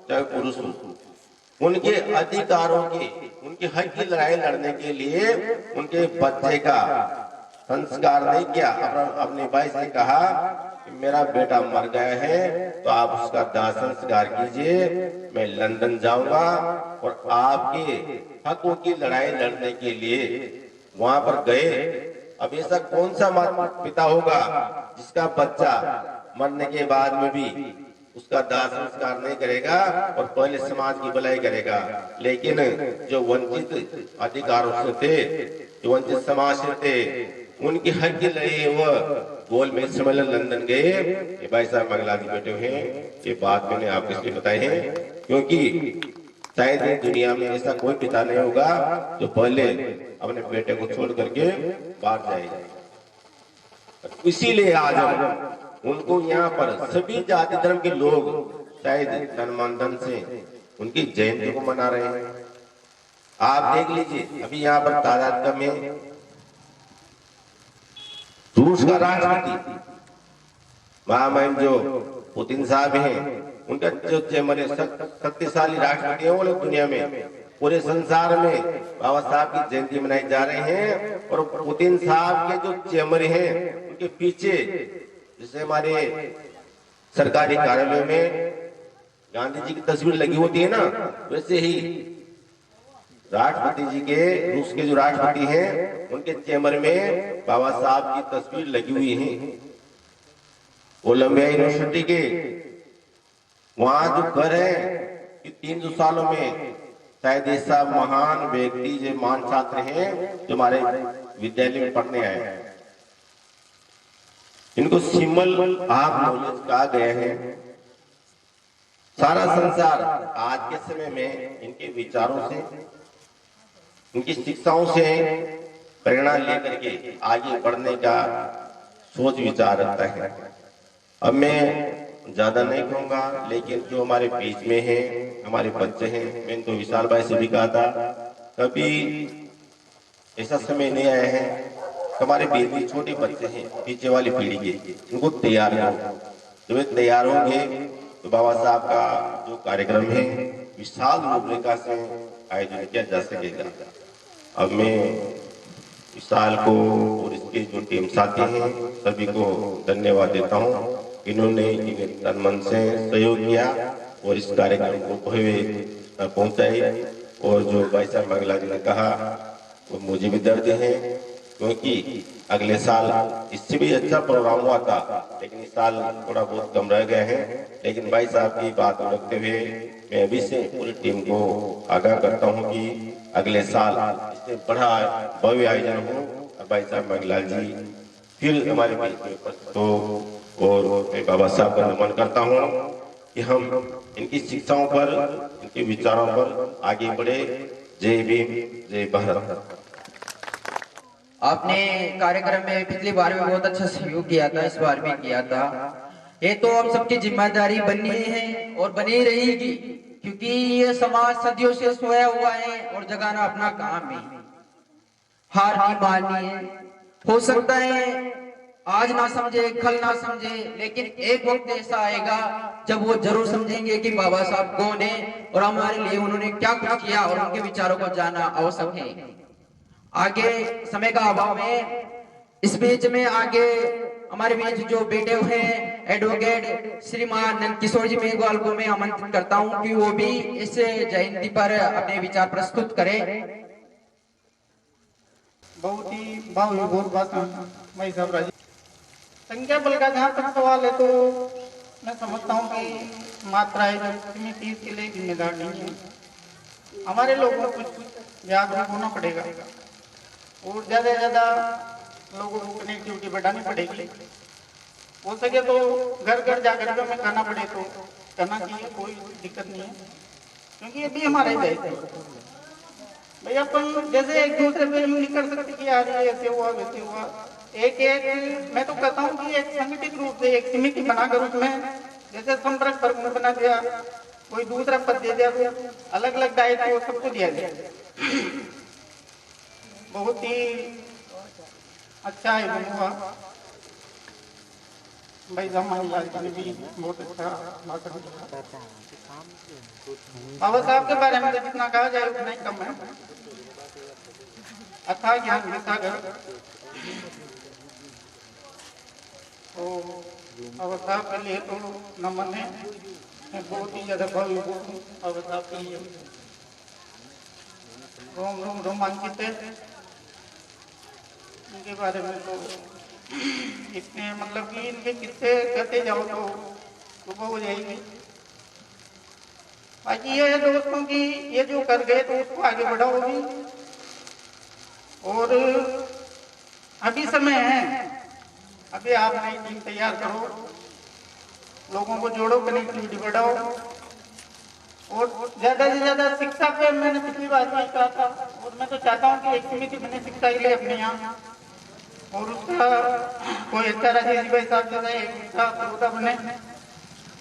चाहे पुरुष हो। उनके अधिकारों के, उनके हक की लड़ाई लड़ने के लिए उनके बच्चे का संस्कार नहीं किया। अपने भाई से कहा कि मेरा बेटा मर गया है तो आप उसका दाह संस्कार कीजिए, मैं लंदन जाऊंगा और आपके हकों की लड़ाई लड़ने के लिए वहां पर गए। अब ऐसा कौन सा माता पिता होगा जिसका बच्चा मरने के बाद में भी उसका दाह संस्कार नहीं करेगा और पहले समाज की भलाई करेगा। लेकिन जो वंचित अधिकारों से थे, जो वंचित समाज से थे, उनकी हक के लिए वह गोलमेज सम्मेलन लंदन गए। ये भाई साहब मंगला जी बैठे हुए हैं, ये बात मैंने आपको इसलिए बताई है क्योंकि शायद दुनिया में ऐसा कोई पिता नहीं होगा जो पहले अपने बेटे को छोड़ करके बाहर जाएगा। इसीलिए आज उनको यहाँ पर सभी जाति धर्म के लोग शायद तन मन धन से उनकी जयंती को मना रहे हैं। आप देख लीजिए, अभी यहाँ पर तादाद कम है। रूस का राष्ट्रपति महामहिम जो पुतिन साहब हैं, उनका जो शक्तिशाली राष्ट्रपति है वो लोग दुनिया में, पूरे संसार में बाबा साहब की जयंती मनाई जा रहे हैं। और पुतिन साहब के जो चेमर हैं उनके पीछे, जैसे हमारे सरकारी कार्यालयों में गांधी जी की तस्वीर लगी होती है ना, वैसे ही राष्ट्रपति जी के, रूस के जो राष्ट्रपति हैं उनके चेम्बर में बाबा साहब की तस्वीर लगी हुई है। कोलंबिया यूनिवर्सिटी के वहां जो घर है कि 300 सालों में शायद ऐसा महान व्यक्ति, जो महान छात्र हैं जो हमारे विद्यालय में पढ़ने आए हैं, इनको सिंबल ऑफ नॉलेज कहा गया है। सारा संसार आज के समय में इनके विचारों से, इनकी शिक्षाओं से प्रेरणा लेकर के आगे बढ़ने का सोच विचार रखता है। अब मैं ज्यादा नहीं कहूंगा, लेकिन जो हमारे बीच में है, हमारे बच्चे हैं, मैंने तो विशाल भाई से भी कहा था, कभी ऐसा समय नहीं आया है। हमारे बीच में छोटे बच्चे हैं, पीछे वाली पीढ़ी के, उनको तैयार करो। जब वे तैयार होंगे तो बाबा साहब का जो कार्यक्रम है विशाल रूपरेखा से आयोजन किया जा सकेगा। अब मैं विशाल को और इसके जो टीम साथी हैं सभी को धन्यवाद देता हूं, इन्होंने तन मन से सहयोग किया और इस कार्यक्रम को भव्य पहुंचाई। और जो भाई साहब मंगला जी ने कहा वो मुझे भी दर्द है, क्योंकि अगले साल इससे भी अच्छा प्रोग्राम हुआ था, लेकिन इस साल थोड़ा बहुत कम रह गए हैं। लेकिन भाई साहब की बात रखते हुए मैं अभी से पूरी टीम को आगाह करता हूं कि अगले साल इससे बड़ा भव्य आयोजन हो। भाई साहब मंगलाल जी फिर हमारे बीच में उपस्थित हो और मैं बाबा साहब का नमन करता हूं कि हम इनकी शिक्षाओं पर, इनके विचारों पर आगे बढ़े। जय भीम, जय भारत। आपने कार्यक्रम में पिछली बार भी बहुत अच्छा सहयोग किया था, इस बार भी किया था। ये तो हम सबकी जिम्मेदारी बनी है और बनी रहेगी, क्योंकि ये समाज सदियों से सोया हुआ है और जगाना अपना काम है। हार नहीं माननी है। हो सकता है आज ना समझे, कल ना समझे, लेकिन एक वक्त ऐसा आएगा जब वो जरूर समझेंगे कि बाबा साहब कौन है और हमारे लिए उन्होंने क्या कुछ किया, और उनके विचारों को जानना आवश्यक है। आगे समय का अभाव है, इस बीच में आगे हमारे बीच जो बैठे हुए हैं एडवोकेट श्रीमान नंद किशोर जी मेघवाल को मैं आमंत्रित करता हूं कि वो भी इस जयंती पर अपने विचार प्रस्तुत करें। बहुत ही भावविभोर भाषण भाई साहब राजी। संख्या बल का जहाँ तक सवाल है तो मैं समझता हूँ कि मात्रा है जो चीज के लिए जिम्मेदार नहीं है। हमारे लोगों को कुछ जागरूक होना पड़ेगा और ज्यादा से ज्यादा लोगों को कनेक्टिविटी बढ़ानी पड़ेगी। हो सके तो घर घर जाकर के हमें करना पड़े तो करना चाहिए, कोई दिक्कत नहीं है, क्योंकि ये भी हमारा ही दायित्व है। भाई अपन जैसे एक दूसरे पे नहीं कर सकते कि यार ये ऐसे हुआ वैसे हुआ। एक मैं तो कहता हूँ कि एक संगठित रूप से एक समिति बनाकर उसमें जैसे संपर्क प्रमुख बना दिया, कोई दूसरा पद दे दिया, तो अलग अलग दायित्व सबको दिया जाए। बहुत ही अच्छा है हुआ। भाई जमानी ने भी बहुत अच्छा भाषण दिया। बाबा साहब के बारे में तो जितना कहा जाए उतना ही कम है। अथाह ज्ञान के सागर। तो बाबा साहब के लिए तो नमन है, मैं बहुत ही ज्यादा भावुक हूँ बाबा साहब के लिए। रोमांचित है इनके बारे में। तो इतने मतलब कि इनके किस्से कहते जाओ तो सुबह हो जाएगी। बाकी ये है दोस्तों की ये जो कर गए तो उसको आगे बढ़ाओ भी। और अभी समय है, अभी आप नई टीम तैयार करो, लोगों को जोड़ो, कनेक्टिविटी बढ़ाओ और ज्यादा से ज्यादा शिक्षा पे मैंने पिछली बार भी कहा था और मैं तो चाहता हूँ कि एक समिति बने शिक्षा के लिए अपने यहाँ, और उसका कोई अच्छा राजेश भाई साहब जैसा एक अच्छा बने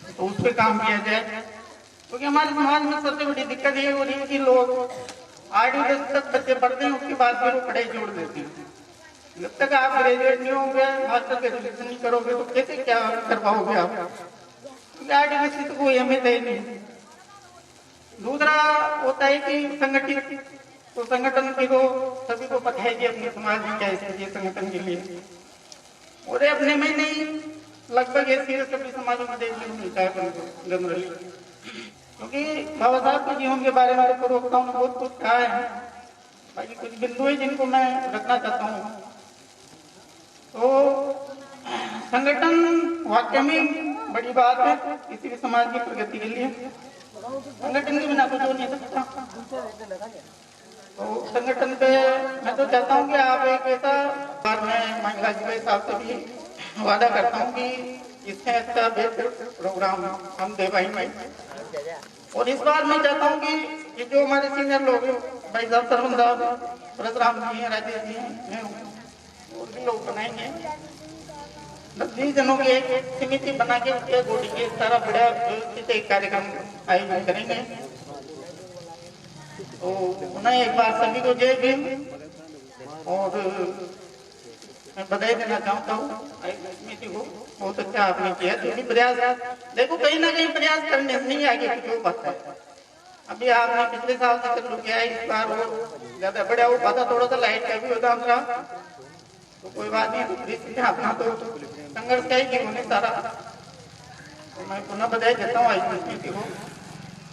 तो उस पर काम किया जाए। क्योंकि हमारे समाज में सबसे बड़ी दिक्कत ये हो रही है कि लोग 8वीं 10वीं तक बच्चे पढ़ते हैं, उसके बाद फिर वो पढ़ाई जोड़ देते हैं। जब तक आप ग्रेजुएट नहीं होंगे, मास्टर ग्रेजुएशन नहीं करोगे तो कैसे क्या कर पाओगे आप? क्योंकि 8वीं 10वीं तो कोई अहमियत है नहीं। दूसरा होता है कि संगठित, तो संगठन की तो सभी को पता है कि अपने समाज में क्या स्थिति है संगठन के लिए, और अपने में नहीं लगभग ऐसी सभी समाजों में देखने को मिलता है जनरली। क्योंकि बाबा साहब के जीवन के बारे में पूर्ववक्ताओं ने बहुत कुछ कहा है, बाकी कुछ बिंदु है जिनको मैं रखना चाहता हूँ। तो संगठन वाकई में बड़ी बात है किसी भी समाज की प्रगति के लिए। संगठन के बिना कुछ हो नहीं सकता। तो संगठन पे मैं तो चाहता हूँ कि आप एक ऐसा बार में महिला जी भाई साहब से भी वादा करता हूँ कि इससे अच्छा बेहतर प्रोग्राम हम दे पाएंगे। और इस बार मैं चाहता हूँ कि जो हमारे सीनियर लोग हैं, भाई साहब सरवन साहब, परशुराम जी हैं, राजेश जी हैं, और भी लोग बनाएंगे 10-20 जनों की एक समिति बना के उसके बॉडी के सारा बड़ा व्यवस्थित एक कार्यक्रम आयोजन करेंगे। तो उन्हें एक बार सभी को जय भीम। और मैं बधाई देना चाहता हूँ समिति को, बहुत अच्छा आपने किया। जो भी प्रयास, देखो कहीं ना कहीं प्रयास करने से नहीं आगे कुछ हो पाता है। अभी आपने पिछले साल से चालू किया है, इस बार वो ज्यादा बड़ा हो पाता, थोड़ा सा लाइट का भी होता हमारा, तो कोई बात नहीं, अपना तो संघर्ष का ही जीवन है सारा। तो मैं पुनः बधाई देता हूँ आज समिति को।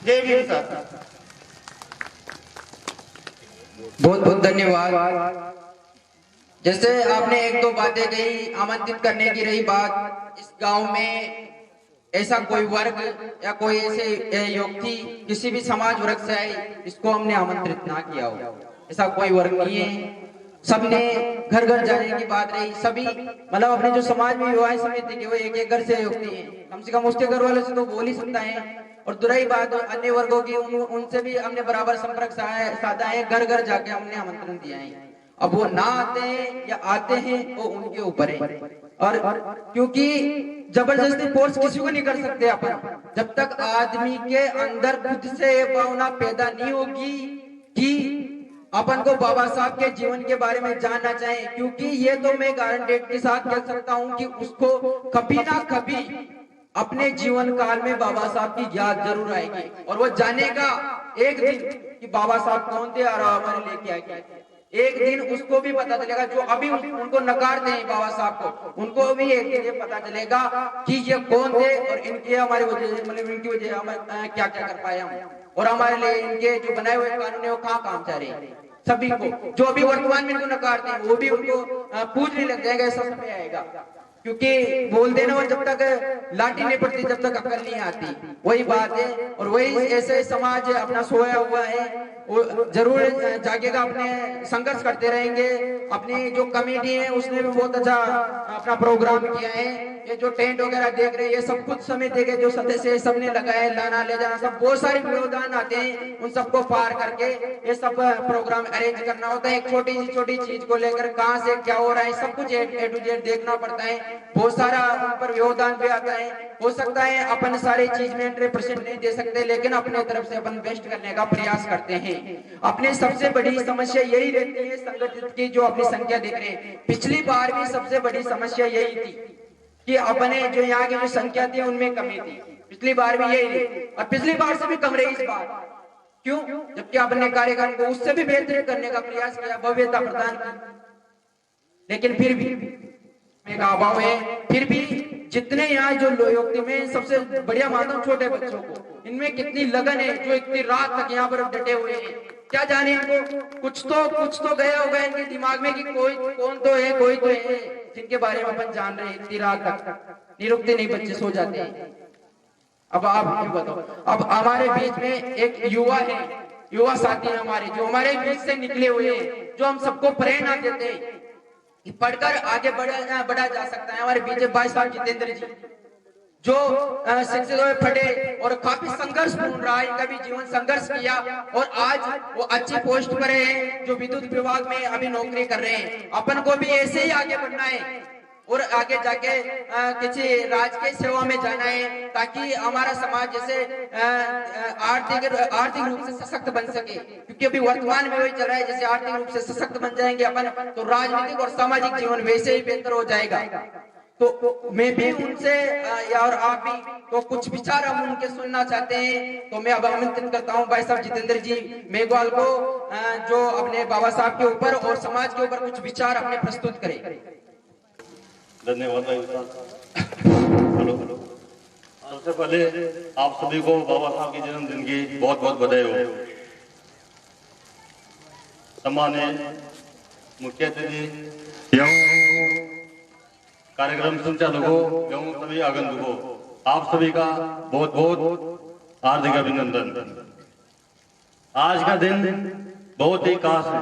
जय भीम साहब। बहुत बहुत धन्यवाद। जैसे आपने एक दो बातें कही, आमंत्रित करने की रही बात, इस गांव में ऐसा कोई वर्ग या कोई ऐसे व्यक्ति किसी भी समाज वर्ग से आए इसको हमने आमंत्रित ना किया हो, ऐसा कोई वर्ग नहीं है। सबने घर घर जाने की बात रही, सभी मतलब अपने जो समाज में विवाह समिति के वो एक एक घर से व्यक्ति हैं, कम से कम उसके घर वालों से तो बोल ही सकता है। और दुराई बात अन्य वर्गों की, उनसे भी हमने बराबर संपर्क साधा है, घर घर जाके हमने आमंत्रण दिया है। अब वो ना आते हैं या आते हैं वो उनके ऊपर है। और क्योंकि जबरदस्ती फोर्स किसी को नहीं कर सकते अपन, जब तक आदमी के अंदर खुद से ये भावना पैदा नहीं होगी कि अपन को बाबा साहब के जीवन के बारे में जानना चाहिए। क्योंकि ये तो मैं गारंटेड के साथ कह सकता हूँ कि उसको कभी ना कभी अपने जीवन काल में बाबा साहब की याद जरूर आएगी, और वो जानेगा एक दिन कि बाबा साहब कौन थे और हमारे लिए क्या किया। एक दिन उसको भी पता चलेगा, जो अभी उनको नकारते हैं बाबा साहब को, उनको भी एक दिन ये पता चलेगा कि ये कौन थे और इनके हमारे वजह, मतलब इनकी वजह हम क्या क्या कर पाए हम, और हमारे लिए इनके जो बनाए हुए कानून है वो कहाँ काम जा रहे हैं। सभी को जो अभी वर्तमान में इनको नकारते हैं वो भी उनको पूछने लग जाएगा, ऐसा समय आएगा। क्योंकि बोलते ना, वो जब तक लाठी नहीं पड़ती जब तक अकल नहीं आती, वही बात है। और वही ऐसे समाज अपना सोया हुआ है, वो जरूर जागेगा, अपने संघर्ष करते रहेंगे। अपनी जो कमेटी है उसने भी बहुत अच्छा अपना प्रोग्राम किया है। ये जो टेंट वगैरह देख रहे हैं ये सब कुछ समिति के जो सदस्य सबने लगाया, लाना ले जाना सब बहुत सारे व्यवधान आते हैं, उन सबको पार करके ये सब प्रोग्राम अरेंज करना होता है। एक छोटी चीज को लेकर कहाँ से क्या हो रहा है सब कुछ ए टू जेड देखना पड़ता है, बहुत सारा उन पर व्यवधान भी आता है। हो सकता है अपन सारी चीज में 100% नहीं दे सकते, लेकिन अपने तरफ से अपन बेस्ट करने का प्रयास करते हैं। अपने सबसे बड़ी समस्या यही रहती है संगठित की, जो अपनी संख्या देख रहे हैं। पिछली बार भी सबसे बड़ी समस्या यही थी कि अपने जो यहाँ की जो संख्या थी उनमें कमी थी, पिछली बार भी यही रही और पिछली बार से भी कम रही इस बार। क्यों? जबकि अपने कार्यक्रम को उससे भी बेहतर करने का प्रयास किया, भव्यता प्रदान की, लेकिन फिर भी का अभाव है। फिर भी जितने यहाँ जो लोग में सबसे बढ़िया मानता हूँ छोटे बच्चों को, इनमें कितनी लगन है, जो इतनी रात तक यहाँ पर डटे हुए हैं। क्या जाने इनको कुछ तो गया होगा इनके दिमाग में कि कोई कौन तो है, कोई तो है जिनके बारे में अपन जान रहे हैं। इतनी रात तक नहीं रुकते, नहीं बच्चे सो जाते हैं। अब आप ये बताओ, अब हमारे बीच में एक युवा है, युवा साथी है हमारे, जो हमारे बीच से निकले हुए हैं, जो हम सबको प्रेरणा देते हैं कि पढ़कर आगे बढ़ा जा सकता है। हमारे बीच भाई साहब जितेंद्र जी, जो शिक्षित हुए, पढ़े और काफी संघर्ष पूर्ण रहा, इनका भी जीवन संघर्ष किया और आज वो अच्छी पोस्ट पर है, जो विद्युत विभाग में अभी नौकरी कर रहे हैं। अपन को भी ऐसे ही आगे बढ़ना है और आगे जाके किसी राजकीय सेवा में जाना है, ताकि हमारा समाज जैसे आर्थिक रूप से सशक्त बन सके। क्योंकि अभी वर्तमान में वही चल रहा है, जैसे आर्थिक रूप से सशक्त बन जाएंगे अपन तो राजनीतिक और सामाजिक जीवन वैसे ही बेहतर हो जाएगा। तो मैं भी उनसे या और आप भी तो कुछ विचार हम उनके सुनना चाहते हैं, तो मैं अब आमंत्रित करता हूँ भाई साहब जितेंद्र जी मेघवाल को, जो अपने बाबा साहब के ऊपर और समाज के ऊपर कुछ विचार अपने प्रस्तुत करें। धन्यवाद। हेलो, सबसे पहले आप सभी को बाबा साहब के जन्मदिन की बहुत बहुत बधाई हो। सम्मानित मुख्य अतिथि एवं कार्यक्रम संचालकों एवं सभी आगंतुकों, आप सभी का बहुत बहुत हार्दिक अभिनंदन। आज का दिन बहुत ही खास है,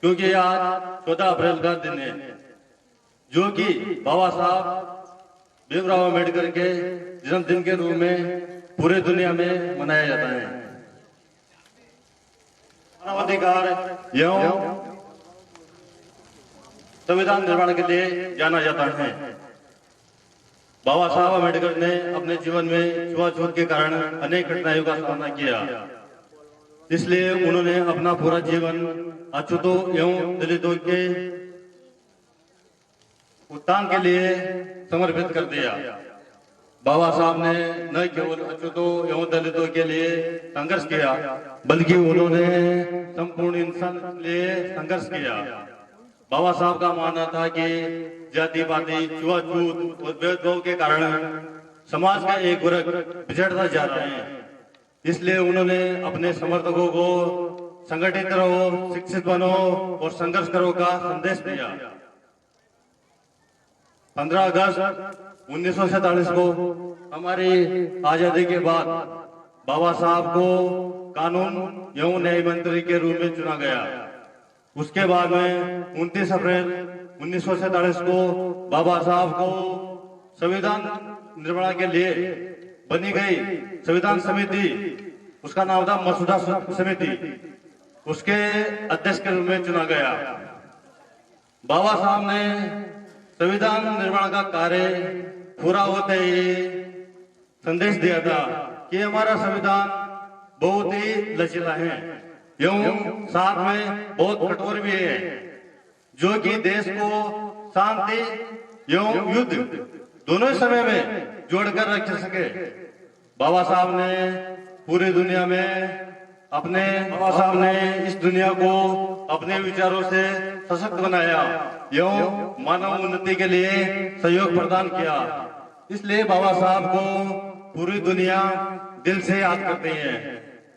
क्योंकि आज 14 अप्रैल का दिन है, जो कि बाबा साहब भीमराव अम्बेडकर के जन्मदिन के रूप में पूरे दुनिया में मनाया जाता है। मानवाधिकार एवं संविधान निर्माण के लिए जाना जाता है। बाबा साहब अम्बेडकर ने अपने जीवन में छुआछूत के कारण अनेक कठिनाइयों का सामना किया, इसलिए उन्होंने अपना पूरा जीवन अछूतों एवं दलितों के उत्थान के लिए समर्पित कर दिया। बाबा साहब ने न केवल अछूतों एवं दलितों के लिए संघर्ष किया, बल्कि उन्होंने संपूर्ण इंसान के लिए संघर्ष किया। बाबा साहब का मानना था कि जाति पाति छुआछूत और भेदभाव के कारण समाज का एक वर्ग बिछड़ता जा रहा है, इसलिए उन्होंने अपने समर्थकों को संगठित रहो, शिक्षित बनो और संघर्ष करो का संदेश दिया। 15 अगस्त 1947 को हमारी आजादी के बाद बाबा साहब को कानून एवं न्याय मंत्री के रूप में चुना गया। उसके बाद में 29 अप्रैल 1947 को बाबा साहब को संविधान निर्माण के लिए बनी गई संविधान समिति, उसका नाम था मसौदा समिति, उसके अध्यक्ष के रूप में चुना गया। बाबा साहब ने संविधान निर्माण का कार्य पूरा होते ही संदेश दिया था कि हमारा संविधान बहुत ही लचीला है एवं साथ में बहुत कठोर भी है, जो कि देश को शांति एवं युद्ध दोनों समय में जोड़कर रख सके। बाबा साहब ने पूरी दुनिया में अपने बाबा साहब ने इस दुनिया को अपने विचारों से सशक्त बनाया एवं मानव उन्नति के लिए सहयोग प्रदान किया। इसलिए बाबा साहब को पूरी दुनिया दिल से याद करते हैं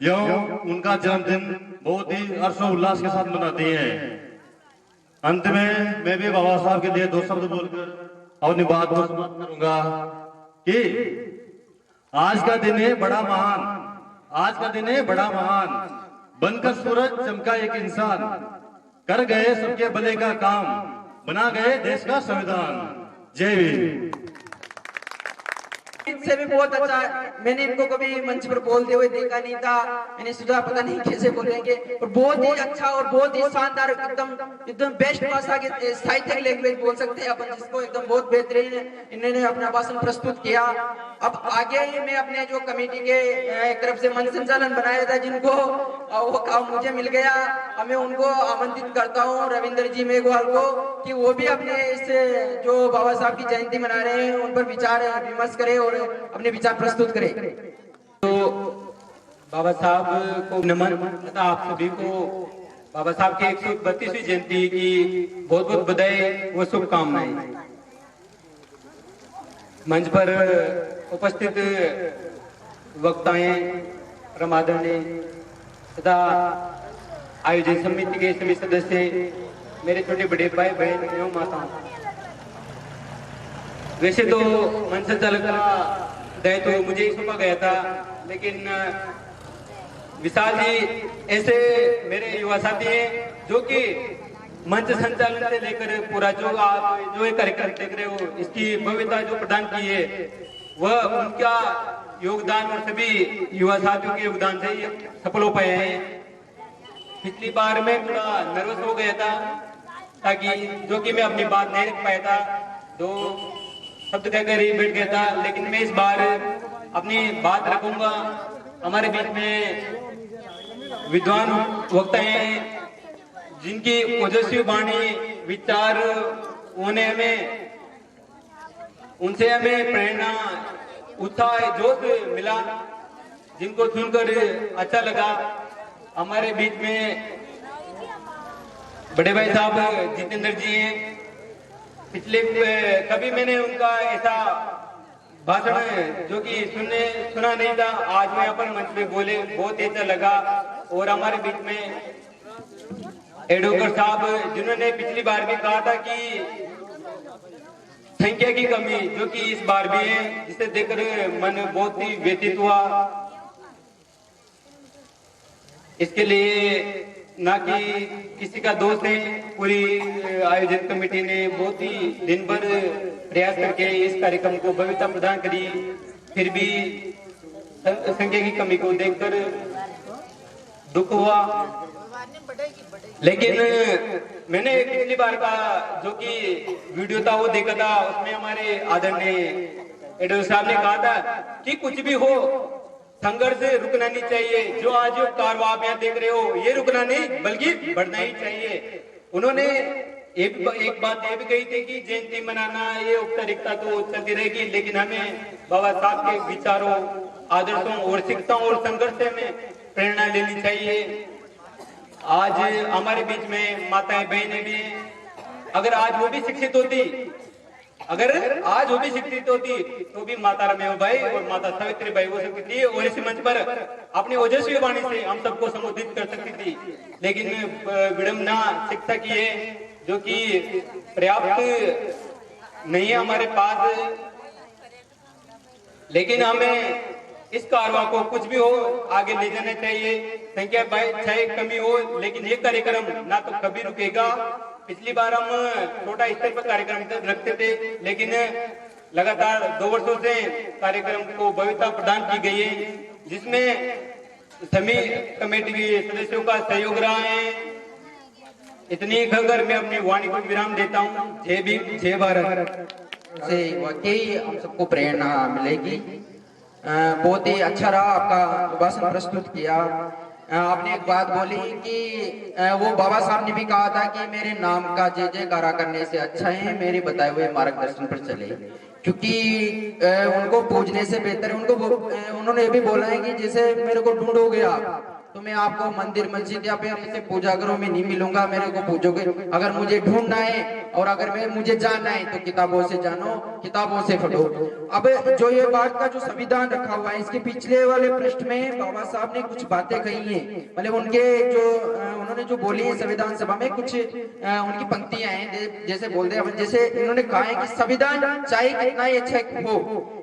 एवं उनका जन्मदिन बहुत ही हर्षोल्लास के साथ मनाते हैं। अंत में मैं भी बाबा साहब के लिए 2 शब्द बोलकर अपनी बात को समाप्त करूंगा कि आज का दिन है बड़ा महान, आज का दिन है बड़ा महान, बनकर सूरज चमका एक इंसान, कर गए सबके भले का काम, बना गए देश का संविधान। जय भीम। इनसे भी बहुत अच्छा है। मैंने इनको कभी मंच पर बोलते हुए देखा नहीं था, मैंने सोचा पता नहीं कैसे बोलेंगे, और बहुत ही अच्छा और बहुत ही शानदार एकदम बेस्ट भाषा के साहित्यिक लैंग्वेज बोल सकते हैं अपन जिसको, एकदम बहुत बेहतरीन इन्होंने अपना भाषण प्रस्तुत किया। अब आगे मैं अपने जो कमेटी के तरफ से मंच संचालन बनाया था जिनको वो काम मुझे मिल गया, मैं उनको आमंत्रित करता हूँ रविंद्र जी मेघवाल को कि वो भी अपने इस जो बाबा साहब की जयंती मना रहे हैं उन पर विचार विमर्श करें और अपने विचार प्रस्तुत करें। तो बाबा साहब को नमन तथा आप सभी को बाबा साहब की 132वीं जयंती की बहुत बहुत बधाई व शुभकामनाएं। मंच पर उपस्थित वक्ताएं, प्रमादरणीय तथा आयोजन समिति के सभी सदस्य, मेरे छोटे बड़े भाई बहन एवं माताओं, वैसे तो मंच संचालक का दायित्व तो मुझे ही सौंपा गया था, लेकिन विशाल जी ऐसे मेरे युवा साथी हैं जो कि मंच संचालन से लेकर पूरा जो आप जो ये कार्यक्रम देख रहे हो इसकी भव्यता जो प्रदान की है वह उनका योगदान और सभी युवा साथियों के योगदान से ये सफल हो पाए हैं। पिछली बार मैं थोड़ा नर्वस हो गया था ताकि जो कि मैं अपनी बात नहीं रख पाया था, 2 शब्द कहकर ही बैठ गया था, लेकिन मैं इस बार अपनी बात रखूंगा। हमारे बीच में विद्वान वक्ता हैं जिनकी ओजस्वी वाणी विचार होने हमें उनसे हमें प्रेरणा उत्साह जोश मिला, जिनको सुनकर अच्छा लगा। हमारे बीच में बड़े भाई साहब जितेंद्र जी हैं, पिछले कभी मैंने उनका ऐसा भाषण जो कि सुना नहीं था, आज मैं अपन मंच पे बोले बहुत अच्छा लगा। और हमारे बीच में एडोकर साहब जिन्होंने पिछली बार भी कहा था कि संख्या की कमी जो कि इस बार भी है, जिसे देखकर मन बहुत ही व्यथित हुआ। इसके लिए ना कि किसी का दोष है, पूरी आयोजन कमेटी ने बहुत ही दिन भर प्रयास करके इस कार्यक्रम को भव्यता प्रदान करी, फिर भी संख्या की कमी को देखकर दुख हुआ। लेकिन मैंने पिछली बार का जो कि वीडियो था वो देखा था, उसमें हमारे आदरणीय एडो साहब ने कहा था कि कुछ भी हो संघर्ष रुकना नहीं चाहिए। जो आज कारवां आप यहाँ देख रहे हो ये रुकना नहीं बल्कि बढ़ना ही चाहिए। उन्होंने एक बात ये भी कही थी कि जयंती मनाना ये औपचारिकता तो चलती रहेगी, लेकिन हमें बाबा साहब के विचारों, आदर्शों और शिक्षाओं और संघर्ष से हमें प्रेरणा लेनी चाहिए। आज हमारे बीच में माताएं बहनें भी हैं, अगर आज वो भी शिक्षित होती, अगर आज वो भी शिक्षित होती तो भी माता रमेव भाई और माता सावित्री भाई हो सकती थी और इस मंच पर अपनी ओजस्वी वाणी से हम सबको संबोधित कर सकती थी। लेकिन विडम्बना शिक्षा की है जो कि पर्याप्त नहीं है हमारे पास, लेकिन हमें इस कारवां को कुछ भी हो आगे ले जाना चाहिए। संख्या चाहे कमी हो, लेकिन ये कार्यक्रम ना तो कभी रुकेगा। पिछली बार हम छोटा स्तर पर कार्यक्रम रखते थे, लेकिन लगातार 2 वर्षों से कार्यक्रम को भव्यता प्रदान की गई है, जिसमें सभी कमेटी के सदस्यों का सहयोग रहा है। इतनी कहकर मैं अपनी वाणी को विराम देता हूँ। जय भीम, जय भारत। से वाकई हम सबको प्रेरणा मिलेगी। बहुत ही अच्छा रहा आपका भाषण प्रस्तुत किया। आपने एक बात बोली कि वो बाबा साहब ने भी कहा था कि मेरे नाम का जय जयकारा करने से अच्छा है मेरे बताए हुए मार्गदर्शन पर चले, क्योंकि उनको पूजने से बेहतर है। उन्होंने ये भी बोला है कि जैसे मेरे को ढूंढोगे आप तो मैं आपको मंदिर मस्जिद या फिर ऐसे पूजा घरों में नहीं मिलूंगा, मेरे को पूजोगे। अगर मुझे ढूंढना है और अगर मुझे जानना है तो किताबों से जानो, किताबों से पढ़ो। अब जो ये बात का जो संविधान रखा हुआ है, इसके पिछले वाले पृष्ठ में बाबा साहब ने कुछ बातें कही हैं, मतलब उनके जो उन्होंने जो बोली है संविधान सभा में, कुछ उनकी पंक्तियां हैं, जैसे बोलते हैं, जैसे इन्होंने कहा है कि संविधान चाहे कितना ही अच्छा हो,